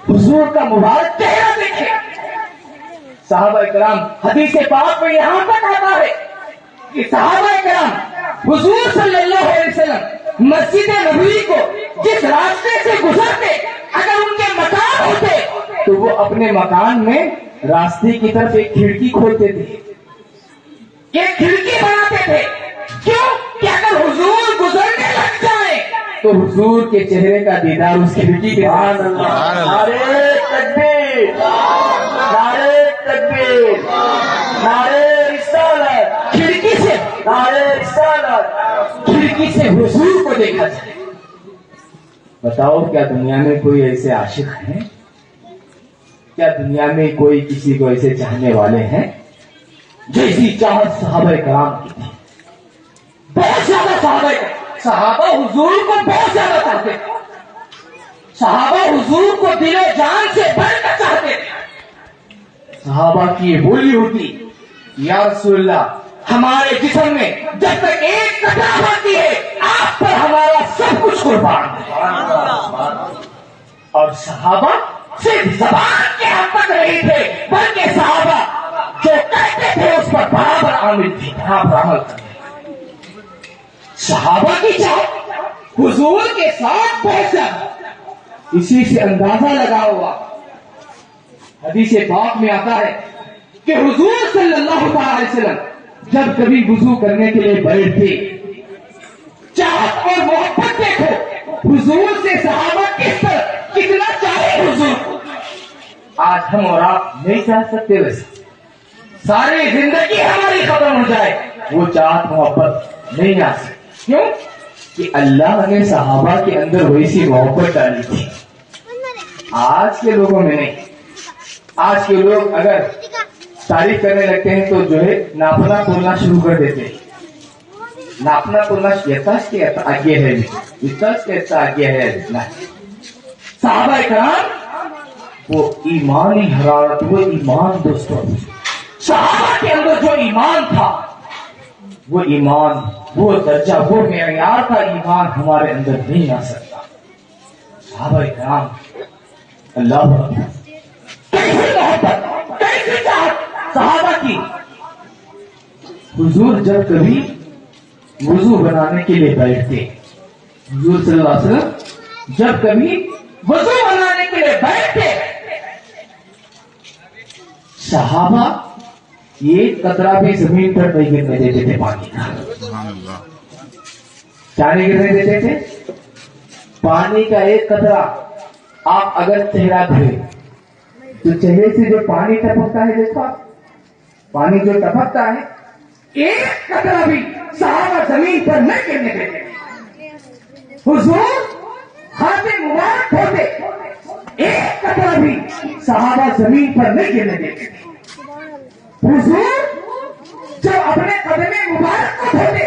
حضور کا مبارک چہرہ دیکھیں۔ صحابہ کرام حدیث پاک میں یہاں تک آتا ہے کہ صحابہ کرام حضور صلی اللہ علیہ وسلم مسجد نبوی کو جس راستے سے گزرتے، اگر ان کے مکان ہوتے تو وہ اپنے مکان میں راستے کی طرف ایک کھڑکی کھولتے تھے، ایک کھڑکی بناتے تھے، کیوں کہ اگر حضور گزرنے لگ جائیں تو حضور کے چہرے کا دیدار اس کھڑکی کے نعرے تکبیر، نعرے تکبیر، نعرے رسالت، کھڑکی سے نعرے رسالت، کھڑکی سے حضور کو دیکھا جائے۔ بتاؤ کیا دنیا میں کوئی ایسے عاشق ہیں؟ کیا دنیا میں کوئی کسی کو ایسے چاہنے والے ہیں؟ جیسی چاہت صحابہ کرام کی تھی، بہت زیادہ صحابہ حضور کو بہت زیادہ چاہتے تھے، صحابہ حضور کو دل و جان سے بڑھ کر چاہتے تھے۔ صحابہ کی یہ بولی ہوتی یا رسول اللہ ہمارے جسم میں جب تک ایک قطرہ ہوتی ہے آپ پر ہمارا سب کچھ قربان ہے۔ اور صحابہ صرف زبان کے حد تک نہیں تھے بلکہ صحابہ جو کہتے تھے اس پر برابر عامل تھے، برابر عمل کرتے۔ صحابہ کی چاہت حضور کے ساتھ بہت زیادہ، اسی سے اندازہ لگا ہوا حدیث پاک میں آتا ہے کہ حضور صلی اللہ علیہ وسلم جب کبھی وضو کرنے کے لیے بیٹھتے، چاہت اور محبت دیکھو حضور سے صحابہ کس طرح کتنا چاہے حضور کو۔ آج ہم اور آپ نہیں چاہ سکتے ویسے، ساری زندگی ہماری ختم ہو جائے وہ چاہت محبت نہیں آ سکتی، کیوں کہ اللہ نے صحابہ کے اندر ویسی محبت ڈالی تھی، آج کے لوگوں میں نہیں۔ آج کے لوگ اگر تعریف کرنے لگتے ہیں تو جو ہے ناپنا تولنا شروع کر دیتے ہیں، ناپنا تولنا آگے ہے، آگے ہے۔ صحابہ کرام وہ ایمانی حرارت، وہ ایمان دوستوں، صحابہ کے اندر جو ایمان تھا وہ ایمان، وہ درجہ، وہ معیار کا ایمان ہمارے اندر نہیں آ سکتا۔ صحابہ کرام اللہ کیسی محبت، کیسی چاہت صحابہ کی۔ حضور جب کبھی وضو بنانے کے لیے بیٹھتے، حضور صلی اللہ علیہ وسلم جب کبھی وضو بنانے کے لیے بیٹھتے، صحابہ ایک قطرہ بھی زمین پر نہیں گرنے دیتے تھے پانی کا۔ کیا نہیں گرنے دیتے تھے؟ پانی کا ایک قطرہ۔ آپ اگر چہرہ دھوئے تو چہرے سے جو پانی ٹپکتا ہے، دیکھو پانی جو ٹپکتا ہے، ایک قطرہ بھی صحابہ زمین پر نہیں گرنے دیتے۔ حضور ہاتھ مبارک ہوتے، ایک قطرہ بھی صحابہ زمین پر نہیں گرنے دیتے۔ حضور جب اپنے قدم مبارک کو دھوتے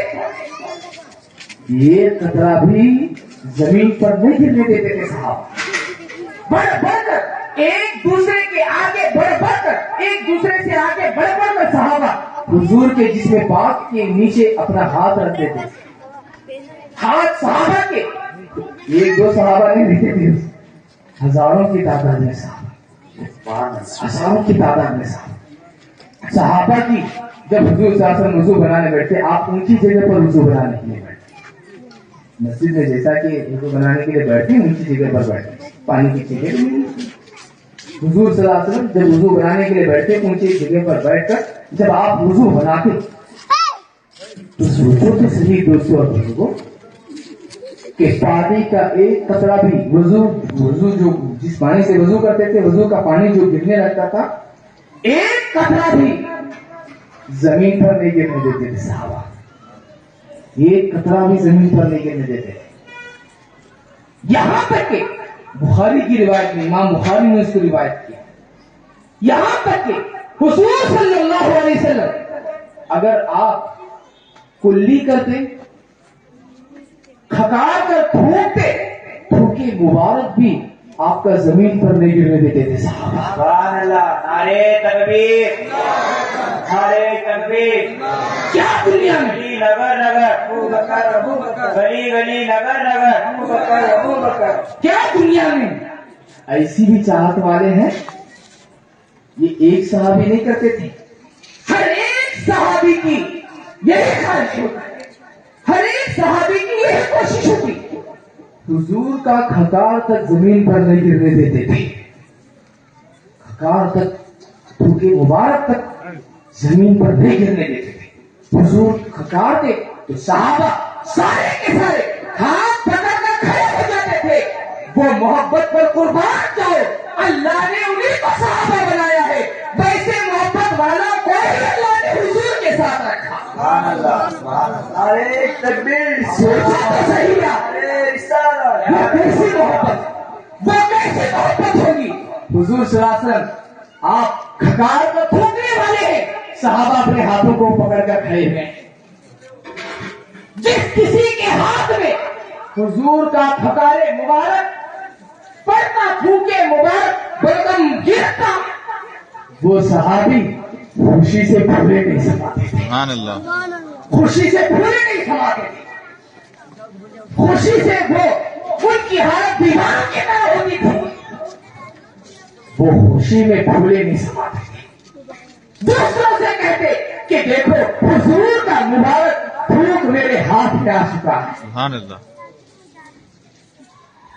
یہ قطرہ بھی زمین پر نہیں گرنے دیتے تھے صاحب. بڑھ بڑھ کر ایک دوسرے کے آگے بڑھ بڑھ کر ایک دوسرے سے آگے بڑھ بڑھ کر صحابہ حضور کے جسم پاک کے نیچے اپنا ہاتھ رکھتے تھے. ہاتھ صحابہ کے ایک دو صحابہ نہیں رکھتے تھے, ہزاروں کی تعداد میں صحابہ, ہزاروں کی تعداد میں صحابہ کی. جب حضور صلی اللہ علیہ وسلم وضو بنانے بیٹھتے آپ اونچی جگہ پر وضو بنانے کے لیے بیٹھتے. مسجد میں جیسا کہ وضو بنانے کے لیے بیٹھتے ہیں اونچی جگہ پر بیٹھتے, پانی کی چیزیں. حضور صلی اللہ علیہ وسلم جب وضو بنانے کے لیے بیٹھتے اونچی جگہ پر بیٹھ کر جب آپ وضو بناتے تو سوچو تو صحیح دوستوں اور بزرگوں کہ پانی کا ایک قطرہ بھی وضو جو جس پانی سے وضو کرتے تھے وضو کا پانی جو گرنے لگتا تھا ایک قطرہ بھی زمین پر نہیں گرنے دیتے تھے صحابہ. ایک قطرہ بھی زمین پر نہیں گرنے دیتے تھے. یہاں تک کہ بخاری کی روایت میں امام بخاری نے اس کو روایت کیا, یہاں تک کہ حضور صلی اللہ علیہ وسلم اگر آپ کلی کرتے کھکار کر تھوکتے تھوکے مبارک بھی آپ کا زمین پر نہیں گرنے دیتے تھے صحابہ. سبحان اللہ, نعرے تکبیر, نعرے تکبیر. کیا دنیا میں گلی نگر نگر ابو بکر ابو بکر, گلی گلی نگر نگر ابو بکر ابو بکر. کیا دنیا میں ایسی بھی چاہت والے ہیں. یہ ایک صحابی نہیں کرتے تھے, ہر ایک صحابی کی یہی خواہش ہوتی, ہر ایک صحابی کی یہی کوشش ہوتی حضور کا کھکار تک زمین پر نہیں گرنے دیتے تھے. کھکار تک تھوکے مبارک تک زمین پر نہیں گرنے دیتے تھے. حضور کھکار تھے تو صحابہ سارے کے سارے ہاتھ پکڑ کر کھڑے ہو جاتے تھے. وہ محبت پر قربان جاؤ, اللہ نے انہیں کو صحابہ بنایا ہے, ویسے محبت والا کوئی اللہ نے حضور کے ساتھ رکھا. سبحان اللہ, سبحان اللہ. نعرے تکبیر. سوچا تو صحیح ہے, نعرے رسالت. وہ کیسی محبت ہوگی. حضور صلی اللہ علیہ وسلم آپ کھکار کو تھوکنے والے ہیں, صحابہ اپنے ہاتھوں کو پکڑ کر کھڑے ہیں. جس کسی کے ہاتھ میں حضور کا کھکارے مبارک پڑتا تھوکے مبارک برتن گرتا وہ صحابی خوشی سے پھولے نہیں سماتے تھے. سبحان اللہ. خوشی سے پھولے نہیں سماتے تھے. خوشی سے وہ ان کی حالت بیماروں کی طرح ہوتی تھی. وہ خوشی میں پھولے نہیں سماتے تھے. دوسروں سے کہتے کہ دیکھو حضور کا مبارک پھوک میرے ہاتھ میں آ چکا ہے. سبحان اللہ.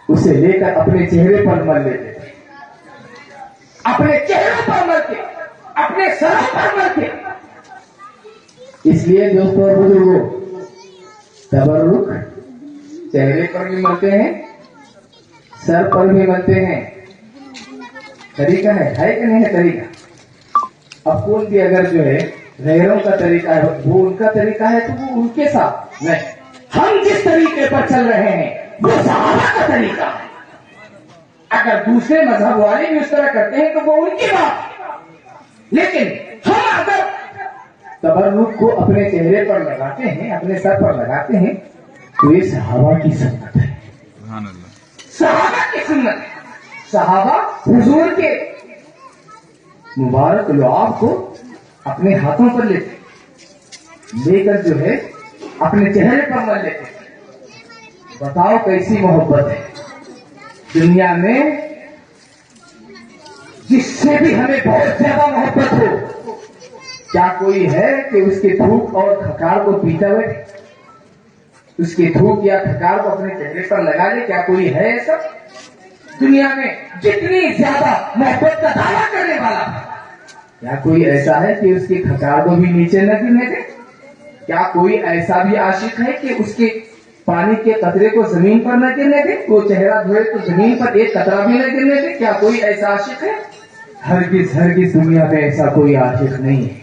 اسے لے کر اپنے چہرے پر مل لیتے تھے, اپنے چہروں پر ملتے, اپنے سروں پر ملتے. اس لیے دوستوں اور بزرگوں تبرک چہرے پر بھی ملتے ہیں, سر پر بھی ملتے ہیں. طریقہ ہے کہ نہیں ہے طریقہ. اب کون بھی اگر جو ہے غیروں کا طریقہ ہے وہ ان کا طریقہ ہے تو وہ ان کے ساتھ نہیں. ہم جس طریقے پر چل رہے ہیں وہ صحابہ کا طریقہ ہے. اگر دوسرے مذہب والے بھی اس طرح کرتے ہیں تو وہ ان کی بات ہے, لیکن ہم اگر تبرک کو اپنے چہرے پر لگاتے ہیں اپنے سر پر لگاتے ہیں تو یہ صحابہ کی سنت ہے. سبحان اللہ. صحابہ کی سنت ہے. صحابہ حضور کے مبارک لعاب کو اپنے ہاتھوں پر لے کر جو ہے اپنے چہرے پر مل لیتے. بتاؤ کیسی محبت ہے دنیا میں. جس سے بھی ہمیں بہت زیادہ محبت ہو کیا کوئی ہے کہ اس کے تھوک اور کھکار کو پیتا ہوئے اس کے تھوک یا کھکار کو اپنے چہرے پر لگا لے؟ کیا کوئی ہے ایسا دنیا میں؟ جتنی زیادہ محبت کا دعویٰ کرنے والا کیا کوئی ایسا ہے کہ اس کے کھکار کو بھی نیچے نہ گرنے دے؟ کیا کوئی ایسا بھی عاشق ہے کہ اس کے پانی کے قطرے کو زمین پر نہ گرنے دے؟ وہ چہرہ دھوئے تو زمین پر ایک قطرہ بھی نہ گرنے دے؟ کیا کوئی ایسا عاشق ہے؟ ہرگز ہرگز دنیا میں ایسا کوئی عاشق نہیں ہے.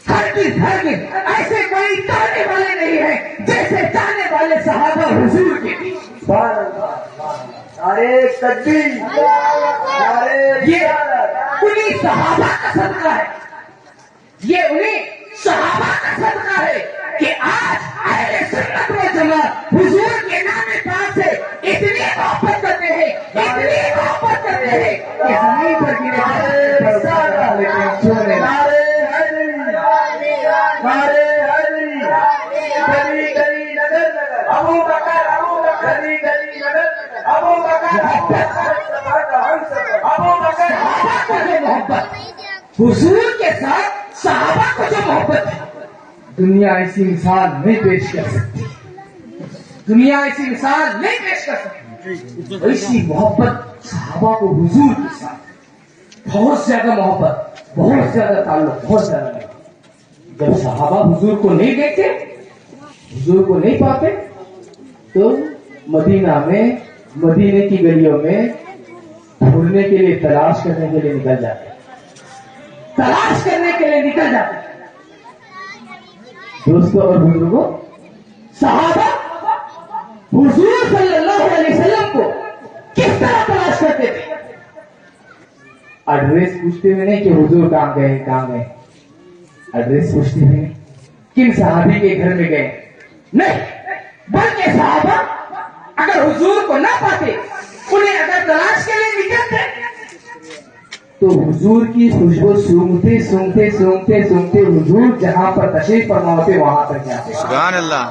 ہرگز ہرگز ایسے کوئی چاہنے والے نہیں ہیں جیسے چاہنے والے صحابہ حضور کے. نعرے تکبیر. نعرے یہ انہیں صحابہ کا صدقہ ہے. یہ انہیں صحابہ کا صدقہ ہے کہ آج اہل سنت و جماعت حضور کے نام پاک سے اتنی محبت کرتے ہیں، اتنی محبت کرتے ہیں کہ زمین پر گرے گلی گلی نگر نگر ابو بکر ابو بکر گلی گلی نگر نگر ابو بکر ابو بکر صحابہ کو جو محبت، حضور کے ساتھ صحابہ کو جو محبت ہے، دنیا ایسی مثال نہیں پیش کر سکتی، دنیا ایسی مثال نہیں پیش کر سکتی۔ ایسی محبت صحابہ کو حضور کے ساتھ بہت زیادہ محبت، بہت زیادہ تعلق، بہت زیادہ محبت۔ جب صحابہ حضور کو نہیں دیکھتے، حضور کو نہیں پاتے، تو مدینہ میں، مدینے کی گلیوں میں ڈھونڈنے کے لیے، تلاش کرنے کے لیے نکل جاتے، تلاش کرنے کے لیے نکل جاتے۔ دوستوں اور بزرگوں، صحابہ حضور صلی اللہ علیہ وسلم کو کس طرح تلاش کرتے تھے؟ ایڈریس پوچھتے ہوئے نہیں کہ حضور کہاں گئے، کہاں گئے، ایڈریس پوچھتے ہوئے نہیں کن صحابی کے گھر میں گئے، نہیں، بلکہ صحابہ اگر حضور کو نہ پاتے، انہیں اگر تلاش کے لیے نکلتے تو حضور کی خوشبو سونگتے سونگتے سونگتے سونگتے حضور جہاں پر تشریف فرما ہوتے وہاں تک جاتے، سبحان اللہ،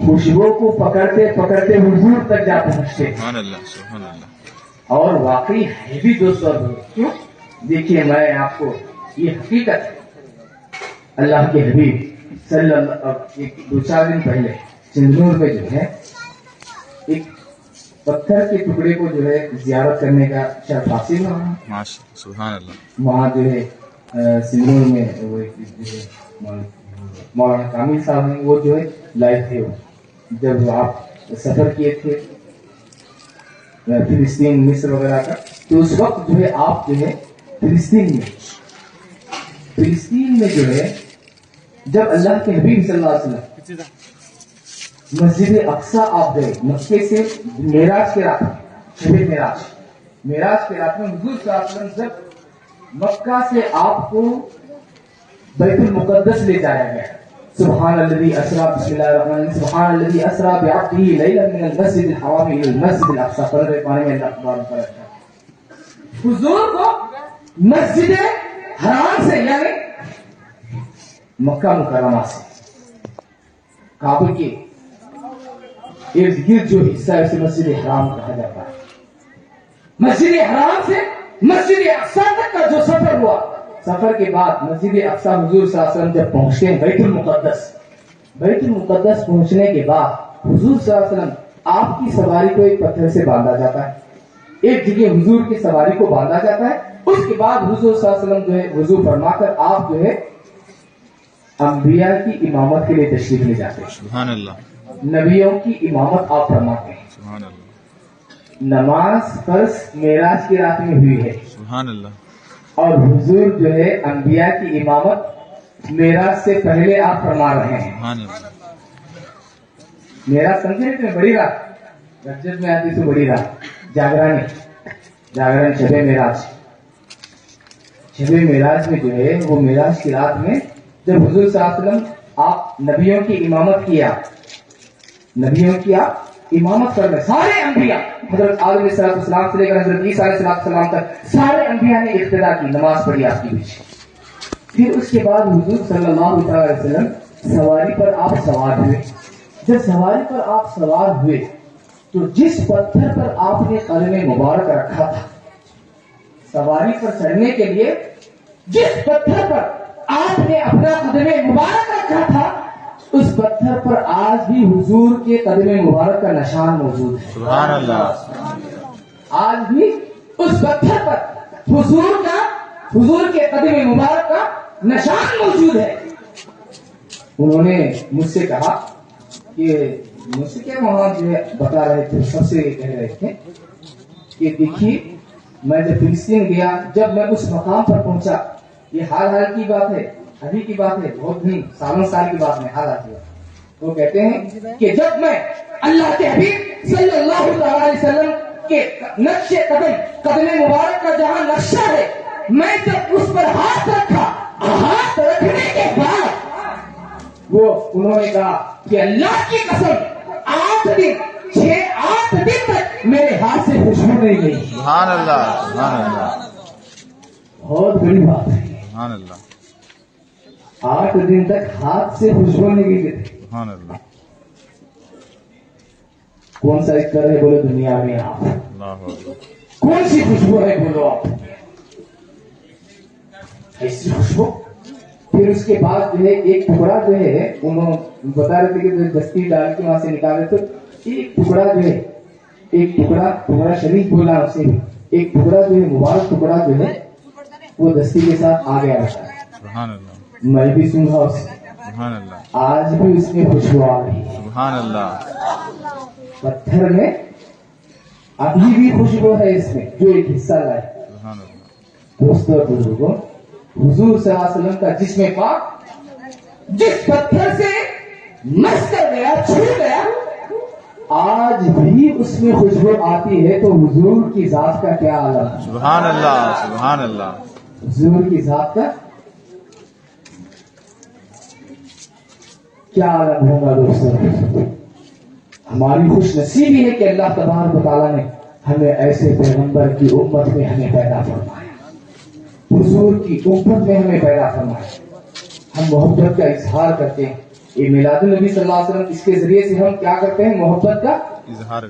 خوشبو کو پکڑتے پکڑتے حضور تک جا پہنچتے۔ سبحان اللہ، سبحان اللہ۔ اور واقعی ہے بھی دوستوں، کیوں؟ دیکھیے میں آپ کو یہ حقیقت، اللہ کے حبیب صلی اللہ، دو چار دن پہلے چندور میں جو ہے ایک پتھر کے ٹکڑے کو جو ہے زیارت کرنے کا شرف حاصل ہوا، ماشاء سبحان اللہ، وہاں جو ہے سندور میں وہ مولانا کامل صاحب ہیں، وہ جو ہے لائف تھے، جب آپ سفر کیے تھے فلسطین، مصر وغیرہ کا، تو اس وقت جو ہے آپ جو ہے فلسطین میں جو ہے جب اللہ کے حبیب صلی اللہ علیہ وسلم مسجد اقصیٰ آپ گئے، مکے سے معراج کے رات میں، شب معراج کے رات میں حضور صلی اللہ علیہ وسلم جب مکہ سے آپ کو بیت المقدس لے جایا گیا، سبحان الذی اسریٰ، بسم اللہ الرحمن الرحیم، سبحان الذی اسریٰ بعبدہ لیلا من المسجد الحرام الی المسجد الاقصیٰ، پڑھنے پانے میں اللہ اکبر کرتا۔ حضور کو مسجد حرام سے، یعنی مکہ مکرمہ سے، کعبہ کے ارد گرد جو حصہ ہے اسے مسجد حرام کہا جاتا ہے۔ مسجد حرام سے مسجد اقصیٰ تک کا جو سفر ہوا، سفر کے بعد مسجد اقصیٰ حضور صلی اللہ علیہ وسلم جب پہنچتے ہیں بیت المقدس پہنچنے کے بعد حضور صلی اللہ علیہ وسلم، آپ کی سواری کو ایک پتھر سے باندھا جاتا ہے، ایک جگہ حضور کی سواری کو باندھا جاتا ہے، اس کے بعد حضور صلی اللہ علیہ وسلم جو ہے وضو فرما کر آپ جو ہے انبیاء کی امامت کے لیے تشریف لے جاتے ہیں، سبحان اللہ، نبیوں کی امامت آپ فرماتے ہیں۔ سبحان اللہ، نماز فرض معراج کی رات میں ہوئی ہے، سبحان اللہ، اور حضور جو ہے انبیاء کی امامت معراج سے پہلے آپ فرما رہے ہیں۔ سبحان اللہ، معراج سمجھے میں بڑی رات، رجب میں آتی تو بڑی رات، جاگرن شب معراج میں جو ہے وہ معراج کی رات میں جب حضور صلی اللہ علیہ وسلم آپ نبیوں کی امامت کیا، نبیوں کی آپ امامت کر رہے، سارے انبیاء، حضرت آدم علیہ السلام سے لے کر حضرت عیسیٰ علیہ السلام تک سارے انبیاء نے اقتدا کی، نماز پڑھی آپ کے پیچھے۔ پھر اس کے بعد حضور صلی اللہ علیہ وسلم سواری پر آپ سوار ہوئے، جب سواری پر آپ سوار ہوئے تو جس پتھر پر آپ نے قدم مبارک رکھا تھا، سواری پر چڑھنے کے لیے جس پتھر پر آپ نے اپنا قدم مبارک رکھا تھا، اس پتھر پر آج بھی حضور کے قدم مبارک کا نشان موجود ہے، سبحان اللہ، آج بھی اس پتھر پر حضور کے قدم مبارک کا نشان موجود ہے۔ انہوں نے مجھ سے کہا کہ مجھ سے کیا وہاں جو ہے بتا رہے تھے، سب سے یہ کہہ رہے تھے کہ دیکھیے میں جب فلسطین گیا، جب میں اس مقام پر پہنچا، یہ حال کی بات ہے، ابھی کی بات ہے، بہت نہیں سالوں سال کی بات نہیں، حال کی بات۔ وہ کہتے ہیں کہ جب میں اللہ کے حبیب صلی اللہ علیہ وسلم کے نقش قدم مبارک کا جہاں نقشہ ہے، میں جب اس پر ہاتھ رکھا، ہاتھ رکھنے کے بعد وہ انہوں نے کہا کہ اللہ کی قسم 8 دن تک میرے ہاتھ سے خوشبو نہیں گئی. سبحان اللہ سبحان اللہ بہت بڑی بات ہے. سبحان اللہ 8 دن تک ہاتھ سے خوشبو نہیں گئی. سبحان اللہ کون سا عطر ہے بولو دنیا میں آپ؟ اللہ اکبر. کون سی خوشبو ہے بولو آپ؟ ایسی خوشبو. پھر اس کے بعد جو ہے ایک ٹکڑا جو ہے انہوں بتا رہے تھے کہ دستی ڈال کے وہاں سے نکالے تو ایک ٹکڑا جو ہے ایک ٹکڑا شریف بولا اسے بھی ایک ٹکڑا جو ہے مبارک ٹکڑا جو ہے وہ دستی کے ساتھ آ گیا رہتا ہے. سبحان اللہ میں بھی سنگا اسے. سبحان اللہ آج بھی اس میں خوشبو آ رہی ہے. سبحان اللہ پتھر میں ابھی بھی خوشبو ہے اس میں جو ایک حصہ لائے. سبحان اللہ. دوستوں اور بزرگوں حضور صلی اللہ علیہ وسلم کا جسم پاک جس پتھر سے مس کر گیا چھو گیا آج بھی اس میں خوشبو آتی ہے تو حضور کی ذات کا کیا عالم ہے. سبحان اللہ سبحان اللہ حضور کی ذات کا کیا عالم ہوگا. دوستوں ہماری خوش نصیبی ہے کہ اللہ تبارک و تعالیٰ نے ہمیں ایسے پیغمبر کی امت میں ہمیں پیدا فرمایا. حضور کی امت میں ہمیں پیدا فرمایا. ہم محبت کا اظہار کرتے ہیں. یہ میلاد النبی صلی اللہ علیہ وسلم اس کے ذریعے سے ہم کیا کرتے ہیں؟ محبت کا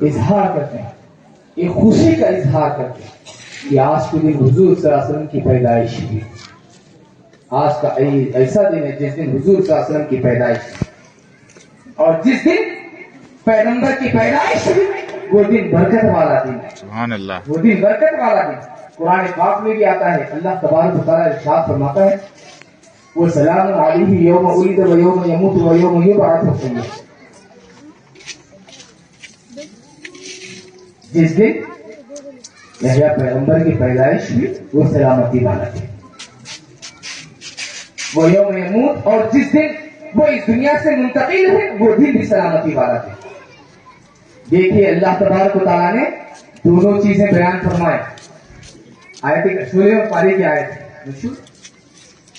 اظہار کرتے ہیں. یہ خوشی کا اظہار کرتے ہیں کہ آج کے دن حضور صلی اللہ علیہ وسلم کی پیدائش ہوئی. آج کا ایسا دن ہے جس دن حضور صلی اللہ علیہ وسلم کی پیدائش ہوئی اور جس دن پیغمبر کی پیدائش ہوئی وہ دن برکت والا دن ہے. سبحان اللہ. وہ دن برکت والا دن. قرآن پاک میں بھی آتا ہے اللہ تبارک و تعالیٰ ارشاد فرماتا ہے وہ سلام علیہ یوم ولد و یوم یموت و یوم یبعث. جس دن یحییٰ پیغمبر کی پیدائش ہوئی وہ سلامتی والا دن. وہ یوم یموت اور جس دن وہ اس دنیا سے منتقل ہے وہ دن بھی سلامتی والا دن. دیکھیے اللہ تبارک و تعالیٰ نے دونوں چیزیں بیان فرمائے. آیت سورہ پاری کی آیت مشہور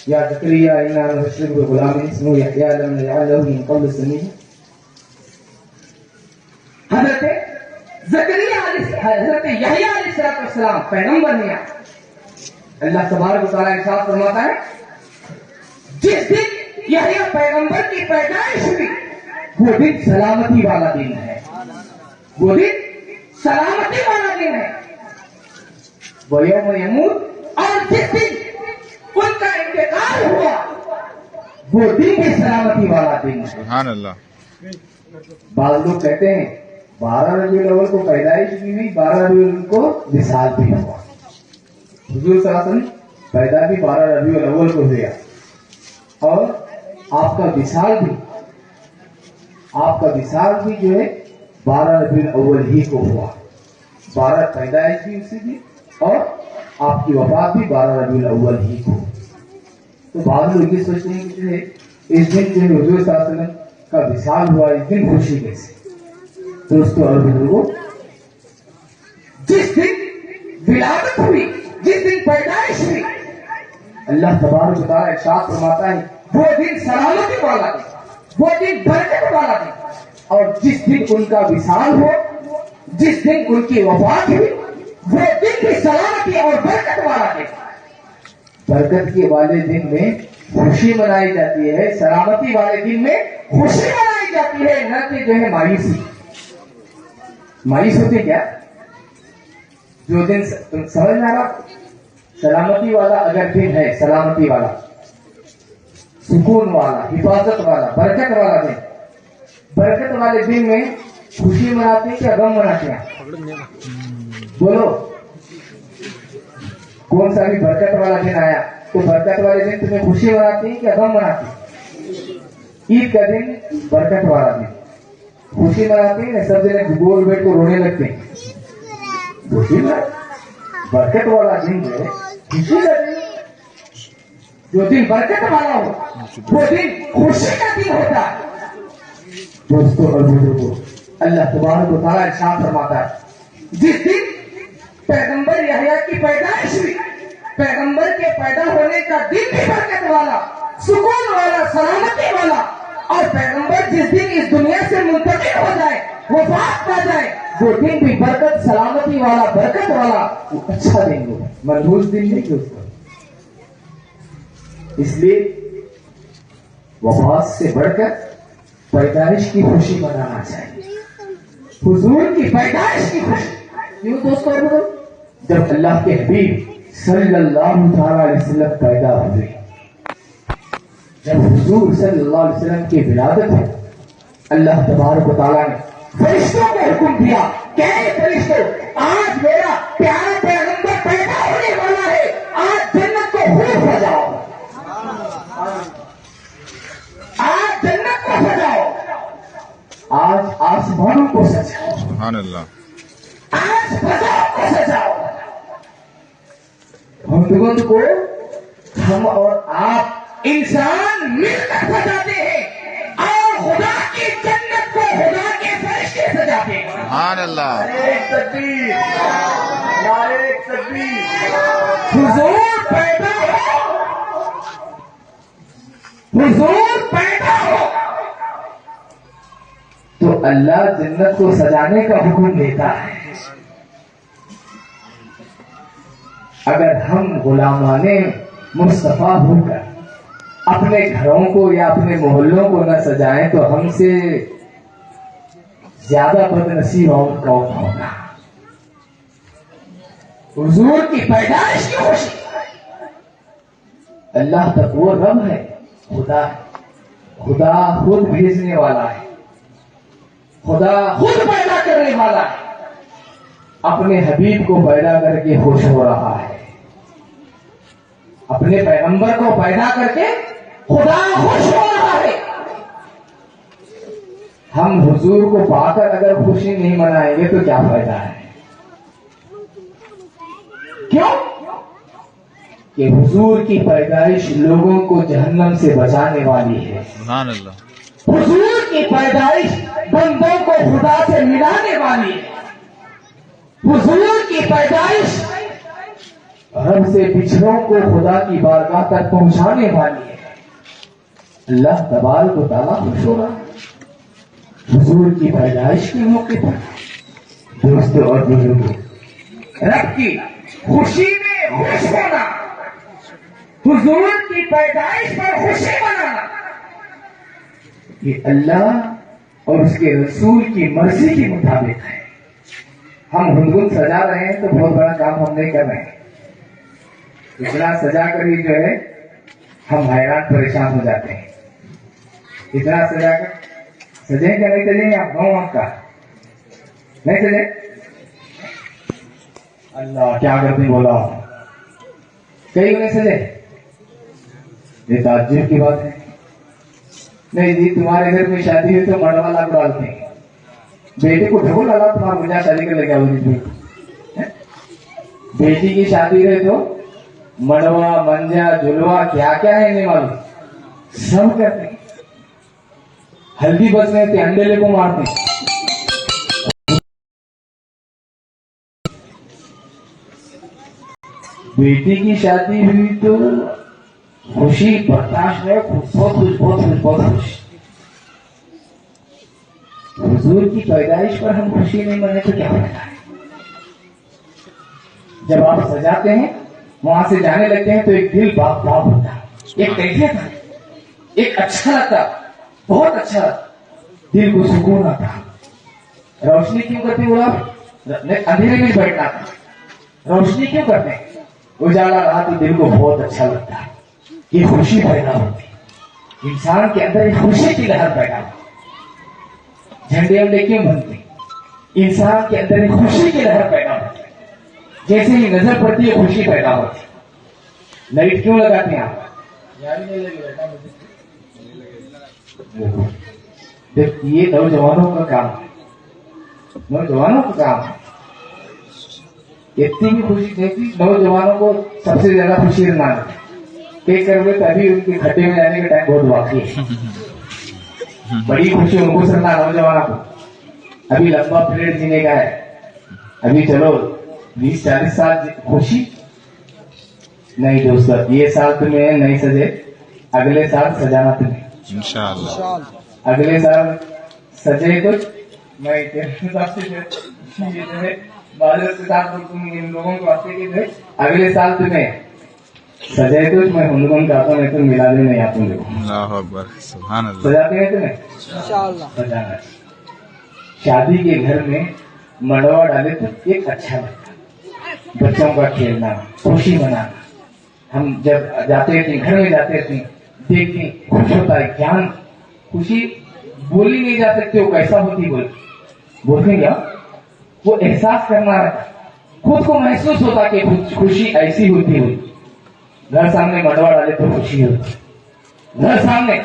یا زکریا انا نبشرک بغلام اسمہ یحییٰ لم نجعل له من قبل سمیہ. حضرت یحییٰ علیہ السلام پیغمبر ہیں. اللہ تبارک و تعالیٰ ارشاد فرماتا ہے جس دن یحییٰ پیغمبر کی پیدائش ہوئی وہ دن سلامتی والا دن ہے. وہ دن سلامتی والا دن ہے. وہ یوم یموت اور جس دن ان کا انتقال ہوا وہ دن بھی سلامتی والا دن ہے. سبحان اللہ. بعض لوگ کہتے ہیں 12 ربیع الاول کو پیدائش بھی نہیں 12 ربیع الاول کو وصال بھی ہوا. حضور صلی اللہ علیہ وسلم پیدا بھی 12 ربیع الاول کو ہوا اور آپ کا وصال بھی جو ہے 12 ربیع الاول ہی کو ہوا. 12 پیدائش بھی اسی دن اور آپ کی وفات بھی 12 ربیع الاول ہی کو. تو بعض لوگ یہ سوچتے ہیں کہ جو ہے اس دن جو ہے حضور صلی اللہ علیہ وسلم کا وصال ہوا اس دن خوشی کیسے. دوستوں اور بزرگوں جس دن ولادت ہوئی جس دن پیدائش ہوئی اللہ تبارک و تعالیٰ ارشاد فرماتا ہے وہ دن سلامتی والا دن وہ دن برکت والا دن. اور جس دن ان کا وصال ہو جس دن ان کی وفات ہوئی وہ دن بھی سلامتی اور برکت والا دن. برکت کے والے دن میں خوشی منائی جاتی ہے. سلامتی والے دن میں خوشی منائی جاتی ہے نہ کہ جو ہے مایوس ہوتے کیا جو دن سمجھ میں آ رہا. سلامتی والا اگر دن ہے سلامتی والا سکون والا حفاظت والا برکت والا دن برکت والے دن میں خوشی مناتے ہیں کیا غم مناتے ہیں؟ بولو کون سا بھی برکت والا دن آیا تو برکت والے دن تمہیں خوشی مناتے ہیں کیا غم مناتے ہیں؟ عید کا دن برکت والا دن خوشی مناتے ہیں. سب جنے گول بیٹھ کو رونے لگتے ہیں. خوشی برکت والا دن جو ہے خوشی کا دن جو دن برکت والا ہو وہ دن خوشی کا دن ہوتا ہے. دوستوں اور بزرگوں اللہ تبارک و تعالیٰ ارشاد فرماتا ہے جس دن پیغمبر یحییٰ کی پیدائش ہوئی پیغمبر کے پیدا ہونے کا دن بھی برکت والا، سکون والا، سلامتی والا، اور پیغمبر جس دن اس دنیا سے منتقل ہو جائے، وفات پا جائے، وہ دن بھی برکت سلامتی والا، برکت والا، اچھا دن ہو، منحوس دن نہیں کہ اس کو۔ اس لیے وفات سے بڑھ کر پیدائش کی خوشی منانا چاہیے، حضور کی پیدائش کی خوشی۔ کیوں دوستوں، جب اللہ کے حبیب صلی اللہ تعالی علیہ وسلم پیدا ہوئے، جب حضور صلی اللہ علیہ وسلم کی ولادت ہے، اللہ تبارک و تعالیٰ نے فرشتوں کو حکم دیا کہ اے فرشتوں، آج میرا پیارا پیغمبر پیدا ہونے والا ہے، آج جنت کو خوب سجاؤ، آج جنت کو سجاؤ، آج آسمانوں کو سجاؤ، سبحان اللہ، آج فضاؤں کو سجاؤ۔ ہم کو ہم اور آپ انسان مل کر سجاتے ہیں، اور خدا کی جنت کو خدا کے فرشتے سجاتے ہیں۔ سبحان اللہ، ایک تکبیر، نعرہ تکبیر۔ حضور پیدا ہو، حضور پیدا ہو تو اللہ جنت کو سجانے کا حکم دیتا ہے۔ اگر ہم غلامان مصطفیٰ ہو کر اپنے گھروں کو یا اپنے محلوں کو نہ سجائیں تو ہم سے زیادہ بد نصیب اور کون ہوگا؟ حضور کی پیدائش کی خوشی، اللہ تک وہ رب ہے، خدا ہے، خدا خود بھیجنے والا ہے، خدا خود پیدا کرنے والا ہے، اپنے حبیب کو پیدا کر کے خوش ہو رہا ہے، اپنے پیغمبر کو پیدا کر کے خدا خوش ہو رہا ہے۔ ہم حضور کو پا کر اگر خوشی نہیں منائیں گے تو کیا فائدہ ہے؟ کیوں کہ حضور کی پیدائش لوگوں کو جہنم سے بچانے والی ہے، سبحان اللہ، حضور کی پیدائش بندوں کو خدا سے ملانے والی ہے، حضور کی پیدائش رب سے بچھڑوں کو خدا کی بارگاہ تک پہنچانے والی ہے۔ اللہ تبارک و تعالیٰ خوش ہو رہا ہے حضور کی پیدائش کے موقع پر۔ دوستوں اور بزرگوں، رب کی خوشی میں خوش ہونا، حضور کی پیدائش پر خوشی منانا، یہ اللہ اور اس کے رسول کی مرضی کے مطابق ہے۔ ہم گنگن سجا رہے ہیں تو بہت بڑا کام ہم نہیں کر رہے ہیں، اتنا سجا کر ہی جو ہے ہم حیران پریشان ہو جاتے ہیں۔ اتنا سجا کر سجیں کیا نہیں سجیں آپ گاؤں آپ کا نہیں سجے؟ اللہ کیا کرتے بولا کئی نہیں سجے؟ یہ تعجب کی بات ہے۔ نہیں جی، تمہارے گھر میں شادی ہوئی تو مرد والا کو ڈالتے ہیں، بیٹے کو ڈھول ڈالا تمہارا مجھا شادی کر لے گیا ہوگی، بیٹی کی شادی رہے تو منڈوا منجا جلوا کیا کیا ہے نہیں معلوم، سب کرتے ہیں۔ ہلدی بس میں تھے انڈیلے کو مارتے ہیں۔ بیٹی کی شادی ہوئی تو خوشی برداشت ہے، بہت خوش بہت خوش بہت خوش۔ حضور کی پیدائش پر ہم خوشی نہیں منے تو کیا ہوتا ہے؟ جب آپ سجاتے ہیں وہاں سے جانے لگتے ہیں تو ایک دل باغ باغ ہوتا ہے، ایک کیفیت ہے، ایک اچھا لگتا، بہت اچھا لگتا، دل کو سکون آتا۔ روشنی کیوں کرتے ہو آپ؟ اندھیرے میں بیٹھنا تھا، روشنی کیوں کرتے ہیں؟ اجالا رہا تو دل کو بہت اچھا لگتا ہے، یہ خوشی پیدا ہوتی ہے، انسان کے اندر ایک خوشی کی لہر پیدا ہوتی ہے۔ جھنڈے وڈے کیوں بنتے ہیں؟ انسان کے اندر ایک خوشی کی لہر پیدا ہوتی ہے، جیسے ہی نظر پڑتی ہے خوشی پیدا ہوتی ہے۔ لائٹ کیوں لگاتے ہیں آپ؟ یہ نوجوانوں کا کام ہے، نوجوانوں کا کام ہے۔ اتنی بھی خوشی دیتی نوجوانوں کو سب سے زیادہ خوشی رہنا کیک کر ہوئے تبھی ان کے کھٹے میں جانے کا ٹائم بہت باقی ہے۔ بڑی خوشی ان کو سرنا نوجوانوں کو، ابھی لمبا پیریڈ جینے کا ہے، ابھی چلو 20-40 سال خوشی نہیں دوستو، یہ سال تمہیں نہیں سجے، اگلے سال سجانا تمہیں. انشاءاللہ. اگلے سال سجے کچھ میں یہ جو ہے معذرت کے ساتھ تم ان لوگوں کو آتے کہ اگلے سال تمہیں سجے کچھ میں ہندوان کہتا ہوں، نہیں تم ملا دے نہیں آتا ہوں. دیکھو اللہ اکبر، سبحان اللہ. سجاتے ہیں تمہیں سجانا. شادی کے گھر میں منڈوا ڈالے تو ایک اچھا لگتا، بچوں کا کھیلنا، خوشی منانا. ہم جب جاتے تھے گھر میں جاتے تھے دیکھتے خوش ہوتا ہے. جان خوشی بولی نہیں جا سکتے وہ کیسا ہوتی بولتے کیا، وہ احساس کرنا رہتا، خود کو محسوس ہوتا کہ خوشی ایسی ہوتی ہوئی. گھر سامنے منڈوا ڈالے تو خوشی ہوتی، گھر سامنے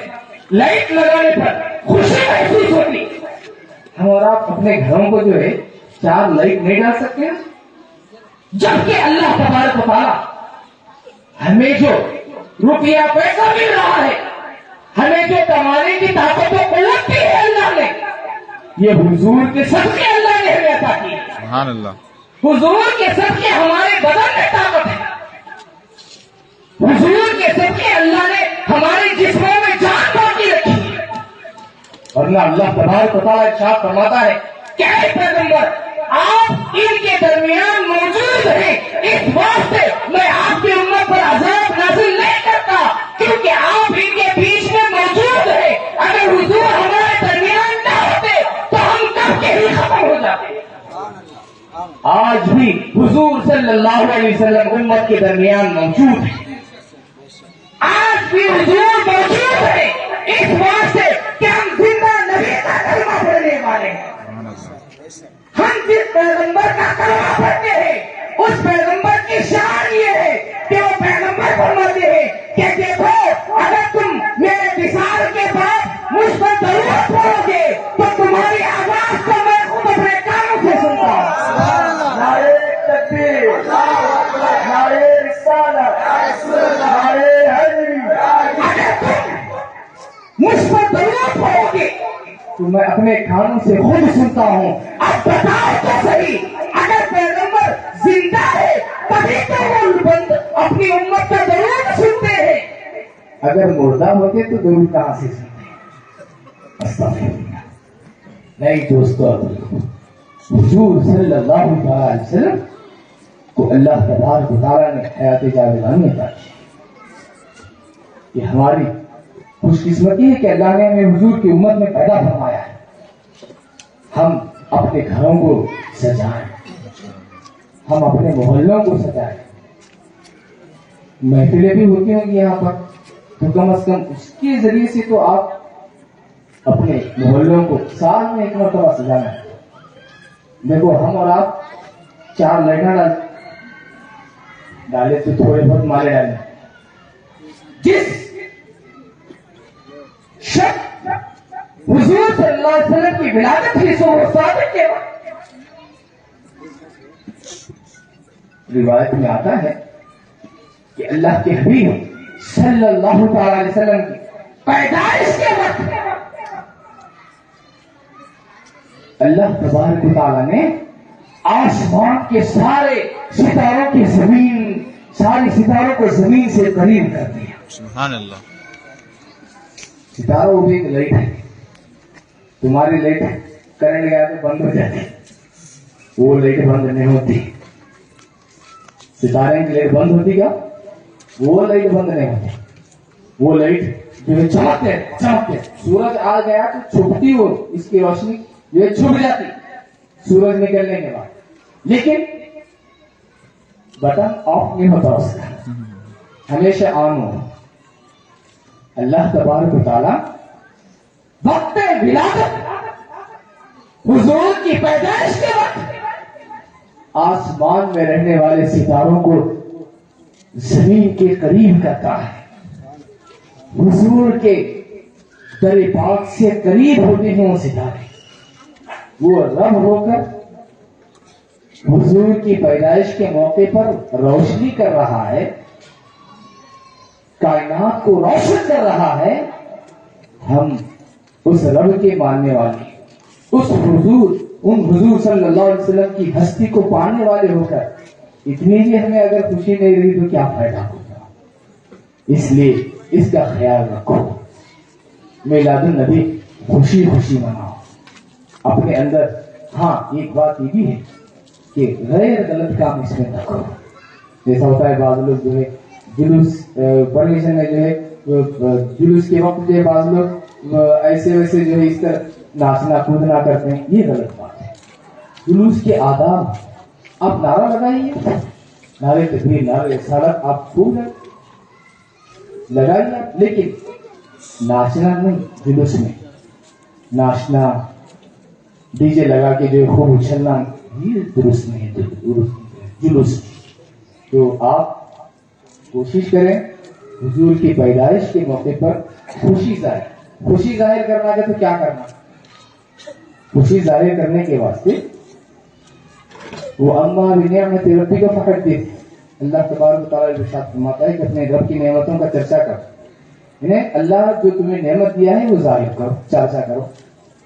لائٹ لگانے پر خوشی محسوس ہوتی. ہم اور آپ اپنے گھروں کو جو ہے 4 لائٹ نہیں ڈال سکتے، جبکہ اللہ تبارک و تعالیٰ ہمیں جو روپیہ پیسہ مل رہا ہے، ہمیں جو کمانے کی طاقت و قوت دی ہے اللہ نے، یہ حضور کے صدقے اللہ نے ہمیں عطا کی. سبحان اللہ. حضور کے صدقے ہمارے بدن میں طاقت ہے، حضور کے صدقے اللہ نے ہمارے جسموں میں جان باقی رکھی ہے. ورنہ اللہ تبارک و تعالیٰ ارشاد فرماتا ہے کہ اے پیغمبر آپ ان کے درمیان موجود ہیں، اس واسطے میں آپ کی امت پر عذاب نازل نہیں کرتا کیونکہ آپ ان کے بیچ میں موجود ہیں. اگر حضور ہمارے درمیان نہ ہوتے تو ہم کب کے ہی ختم ہو جاتے. آج بھی حضور صلی اللہ علیہ وسلم امت کے درمیان موجود ہے، آج بھی حضور موجود ہے، اس واسطے کہ ہم زندہ نبی کا کلمہ پڑھنے والے ہیں. ہم جس پیغمبر کا کلمہ پڑھتے ہیں اس پیغمبر کی شان یہ ہے کہ وہ پیغمبر فرماتے ہیں کہ دیکھو اگر تم میرے وصال کے بعد مجھ پر ضرورت پڑو گے تو تمہاری آواز کو میں خود اپنے کانوں سے سنتا ہوں. نعرے تکبیر، نعرے رسالت، نعرے حیدری. اگر تم مجھ پر ضرورت پڑو گے تو میں اپنے کانوں سے خود سنتا ہوں. اب بتاؤ تو صحیح، اگر پیغمبر زندہ ہے تبھی تو وہ بند اپنی امت کا ضرور سنتے ہیں، اگر مردہ ہوتے تو ضرور کہاں سے سنتے. استغفر اللہ. نہیں دوستو، حضور صلی اللہ علیہ وسلم کو اللہ تبارک و تعالیٰ نے حیات جاودانی عطا کی. یہ ہماری خوش قسمتی ہے کہ اللہ نے ہمیں حضور کی امت میں پیدا فرمایا ہے. ہم اپنے گھروں کو سجائیں، ہم اپنے محلوں کو سجائیں. محفلیں بھی ہوتی ہوں گی یہاں پر تو کم از کم اس کے ذریعے سے تو آپ اپنے محلوں کو سال میں ایک مرتبہ سجانا ہے. دیکھو ہم اور آپ 4 لائٹاں ڈالے تو تھوڑے بہت مالے ڈالے. جس شخص حضور صلی اللہ علیہ وسلم کی ولادت ہوئی سو وہ صادق کے وقت روایت میں آتا ہے کہ اللہ کے حبیب صلی اللہ تعالی علیہ وسلم کی پیدائش کے وقت اللہ تبارک و تعالیٰ نے آسمان کے سارے ستاروں کی سارے ستاروں کو زمین سے قریب کر دیا. سبحان اللہ. ستاروں بھی ایک لائٹ ہے، تمہاری لائٹ کرنٹ گیا تو بند ہو جاتی، وہ لائٹ بند نہیں ہوتی. ستارے کی لائٹ بند ہوتی کیا؟ وہ لائٹ بند نہیں ہوتی. وہ لائٹ جو ہے چمکتے سورج آ گیا تو چھپتی، وہ اس کی روشنی جو ہے چھپ جاتی سورج نکلنے کے بعد، لیکن بٹن آف نہیں ہوتا اس کا، ہمیشہ آن ہو. اللہ تبارک و تعالیٰ وقت ولادت حضور کی پیدائش کے وقت آسمان میں رہنے والے ستاروں کو زمین کے قریب کرتا ہے. حضور کے در پاک سے قریب ہوتے ہیں وہ ستارے. وہ رب ہو کر حضور کی پیدائش کے موقع پر روشنی کر رہا ہے، کائنات کو روشن کر رہا ہے. ہم اس رب کے ماننے والے، ان حضور صلی اللہ علیہ وسلم کی ہستی کو پانے والے ہو کر اتنی بھی ہمیں اگر خوشی نہیں رہی تو کیا فائدہ ہو. اس لیے اس کا خیال رکھو. میلاد النبی خوشی خوشی مناؤ اپنے اندر. ہاں ایک بات یہ بھی ہے کہ غیر غلط کام اس میں نہ کرو. جیسا ہوتا ہے بعض لوگ جو ہے جلوس پرمیشن میں جو ہے جلوس کے وقت جو ہے بعض لوگ ایسے ویسے جو ہے اس طرح ناچنا کودنا کرتے ہیں. یہ غلط بات ہے. جلوس کے آداب آپ نعرہ لگائیے, نعرے تکبیر نعرے رسالت آپ خوب لگائیے, لیکن ناچنا نہیں. جلوس میں ناچنا ڈی جے لگا کے جو خوب اچھلنا یہ درست نہیں ہے. جلوس تو آپ کوشش کریں حضور کی پیدائش کے موقع پر خوشی ظاہر کرنا ہے. تو کیا کرنا, خوشی ظاہر کرنے کے واسطے وہ اما بنعمت ربک فحدث. اللہ تبارک و تعالیٰ ارشاد فرماتا ہے کہ اپنے رب کی نعمتوں کا چرچا کرو. انہیں اللہ جو تمہیں نعمت دیا ہے وہ ظاہر کرو, چرچا کرو.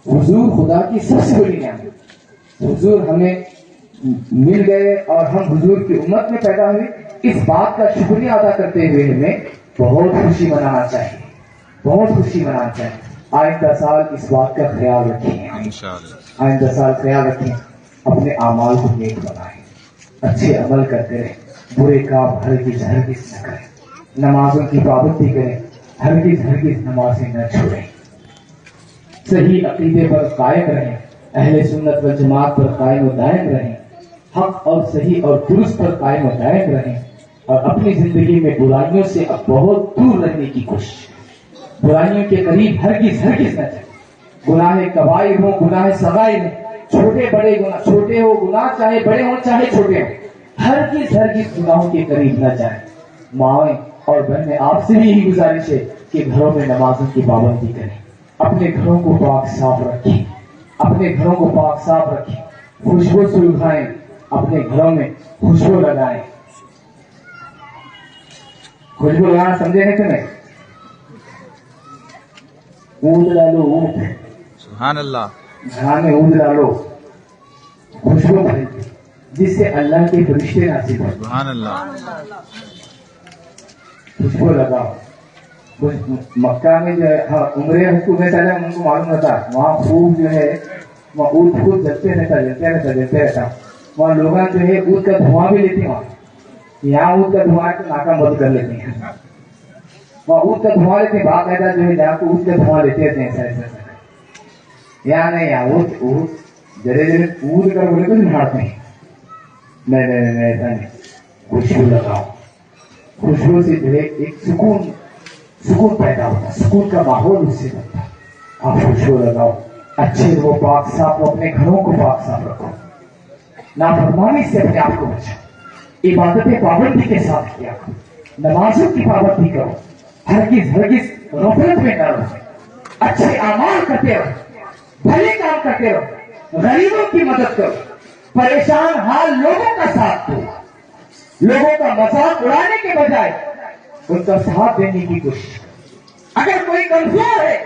حضور خدا کی سب سے بڑی نعمت. حضور ہمیں مل گئے اور ہم حضور کی امت میں پیدا ہوئے. اس بات کا شکریہ ادا کرتے ہوئے ہمیں بہت خوشی منانا چاہیے, بہت خوشی منانا چاہیے. آئندہ سال اس بات کا خیال رکھیں, آئندہ سال خیال رکھیں. اپنے اعمال کو نیک بنائیں, اچھے عمل کرتے رہیں, برے کام ہرگز نہ کریں. نمازوں کی پابندی کریں, ہرگز نمازیں نہ چھوڑیں. صحیح عقیدے پر قائم رہیں, اہل سنت والجماعت پر قائم و دائم رہیں, حق اور صحیح اور درست پر قائم و دائم رہیں, اور اپنی زندگی میں برائیوں سے اب بہت دور رہنے کی کوشش. برائیوں کے قریب ہرگز نہ جائیں. گناہ کبائر ہو, گناہ صغائر ہو, چھوٹے بڑے گناہ, چھوٹے ہو گناہ چاہے بڑے ہوں چاہے چھوٹے ہوں, ہرگز گناہوں کے قریب نہ جائیں. مائیں اور بہنیں آپ سے بھی یہی گزارش ہے کہ گھروں میں نمازوں کی پابندی کریں, اپنے گھروں کو پاک صاف رکھیں, اپنے گھروں کو پاک صاف رکھیں. خوشبو سلگائیں, اپنے گھروں میں خوشبو لگائیں. خوشبو لگانا سمجھے ہیں کہ نہیں؟ اونٹ ڈالو, اونٹ سبحان اللہ. گھر میں اونٹ ڈالو, خوشبو پھیلتی جس سے اللہ کے فرشتے نصیب ہوتے. سبحان اللہ. خوشبو لگاؤ. مکہ میں جو ہے عمرے حقوق میں چلے ان کو معلوم ہوتا ہے وہاں خوب جو ہے وہاں اونٹ خود جلتے رہتا. وہاں لوگ جو ہے اونٹ کا دھواں بھی لیتے ہیں. وہاں یہاں اونٹ کا دھواں تو ناکام بند کر لیتے ہیں, وہاں اونٹ کا دھواں لیتے ہیں. باقاعدہ جو ہے جہاں کو اونٹ کا دھواں لیتے رہتے ہیں ایسا. یہاں نہیں, یہاں اونٹ جڑے اونٹ کر بولے تو نہاڑتے ہیں. نہیں ایسا نہیں. خوشبو لگاؤ. خوشبو سے جو ہے ایک سکون پیدا ہوتا, سکون کا ماحول اس سے بنتا. آپ خوشبو لگاؤ, اچھے وہ پاک صاف, اپنے گھروں کو پاک صاف رکھو, نافرمانی سے اپنے آپ کو بچاؤ, عبادتیں پابندی کے ساتھ کیا کرو, نمازوں کی پابندی کرو, ہرگز غفلت میں نہ رہو, اچھے اعمال کرتے رہو, بھلے کام کرتے رہو, غریبوں کی مدد کرو, پریشان حال لوگوں کا ساتھ دو, لوگوں کا مذاق اڑانے کے بجائے ان کا ساتھ دینے کی کوشش. اگر کوئی کمزور ہے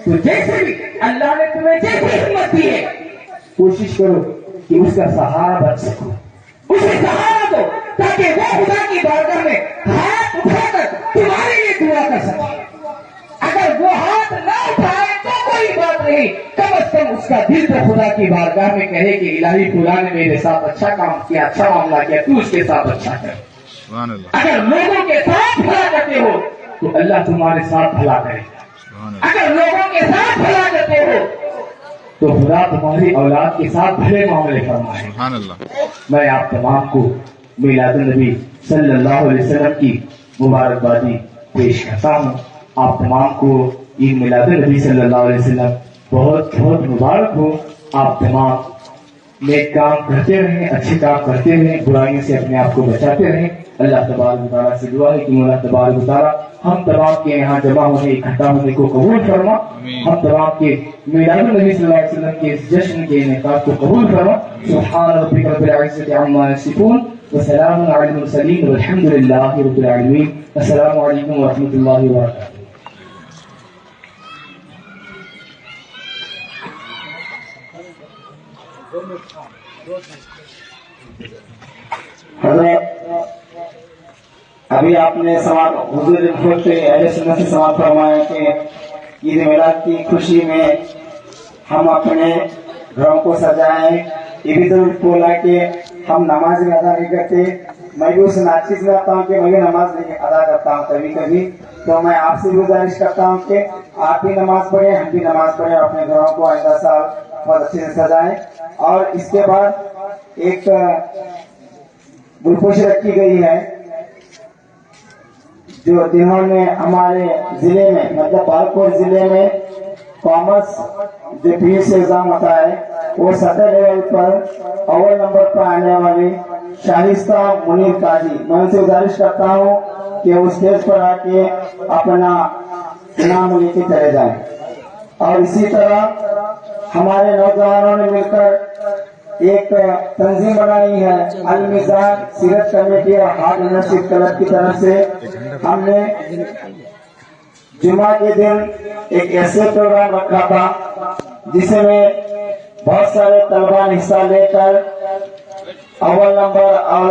تو جیسے بھی اللہ نے تمہیں جیسی ہمت دی ہے کوشش کرو کہ اس کا سہارا بن سکو, اسے سہارا دو تاکہ وہ خدا کی بارگاہ میں ہاتھ اٹھا کر تمہارے لیے دعا کر سکے. اگر وہ ہاتھ نہ اٹھائے تو کوئی بات نہیں, کم از کم اس کا دل تو خدا کی بارگاہ میں کہے کہ الہی فلاں نے میرے ساتھ اچھا کام کیا, اچھا معاملہ کیا, تو اس کے ساتھ اچھا کر. اگر لوگوں کے ساتھ بھلا کرتے ہو تو اللہ تمہارے ساتھ بھلا کرے گا. اگر لوگوں کے ساتھ بھلا کرتے ہو تو خدا تمہاری اولاد کے ساتھ بھلے معاملے فرمائے. سبحان اللہ. میں آپ تمام کو میلاد النبی صلی اللہ علیہ وسلم کی مبارکبادی پیش کرتا ہوں. آپ تمام کو عید میلاد النبی صلی اللہ علیہ وسلم بہت بہت مبارک ہو. آپ تمام نیک کام کرتے رہیں, اچھے کام کرتے رہیں, برائیوں سے اپنے آپ کو بچاتے رہیں. اللہ تبارک و تعالیٰ سے دعا ہے کہ اللہ تبارک و تعالیٰ ہم تمام کے یہاں جمع ہونے, اکٹھا ہونے کو قبول فرما. ہم تمام کے میلاد النبی صلی اللہ علیہ وسلم کے جشن کے انعقاد کو قبول فرما. سبحان ربک رب العزة عما یصفون وسلام علی المرسلین والحمد للہ رب العالمین. السلام علیکم ورحمۃ اللہ وبرکاتہ. حضرت ابھی آپ نے سماعت حضور الفت اہل سنت سے سماعت فرمایا کہ عید میلاد کی خوشی میں ہم اپنے گھروں کو سجائیں. یہ بھی ضرور بولا کہ ہم نماز بھی ادا نہیں کرتے. میں بھی اس ناچیز میں آتا ہوں کہ میں بھی نماز نہیں ادا کرتا ہوں کبھی کبھی. تو میں آپ سے گزارش کرتا ہوں کہ آپ بھی نماز پڑھیں, ہم بھی نماز پڑھیں اور اپنے گھروں کو آئندہ سال بہت اچھے سے سجائیں. اور اس کے بعد ایک گلپوش رکھی گئی ہے جو جنہوں نے ہمارے ضلع میں مطلب پالپور ضلع میں کامرس جو پی سے ایگزام ہوتا ہے وہ سطح لیول پر اول نمبر پر آنے والے شائستہ منیر قاضی, میں ان سے گزارش کرتا ہوں کہ وہ اسٹیج پر آ کے اپنا انعام لے کے چلے جائیں. اور اسی طرح ہمارے نوجوانوں نے مل کر ایک تنظیم بنائی ہے المیزان سیرت کمیٹی اور ہارٹ انرشپ کلب کی طرف سے. ہم نے جمعہ کے دن ایک ایسے پروگرام رکھا تھا جس میں بہت سارے طلباء حصہ لے کر اول نمبر اور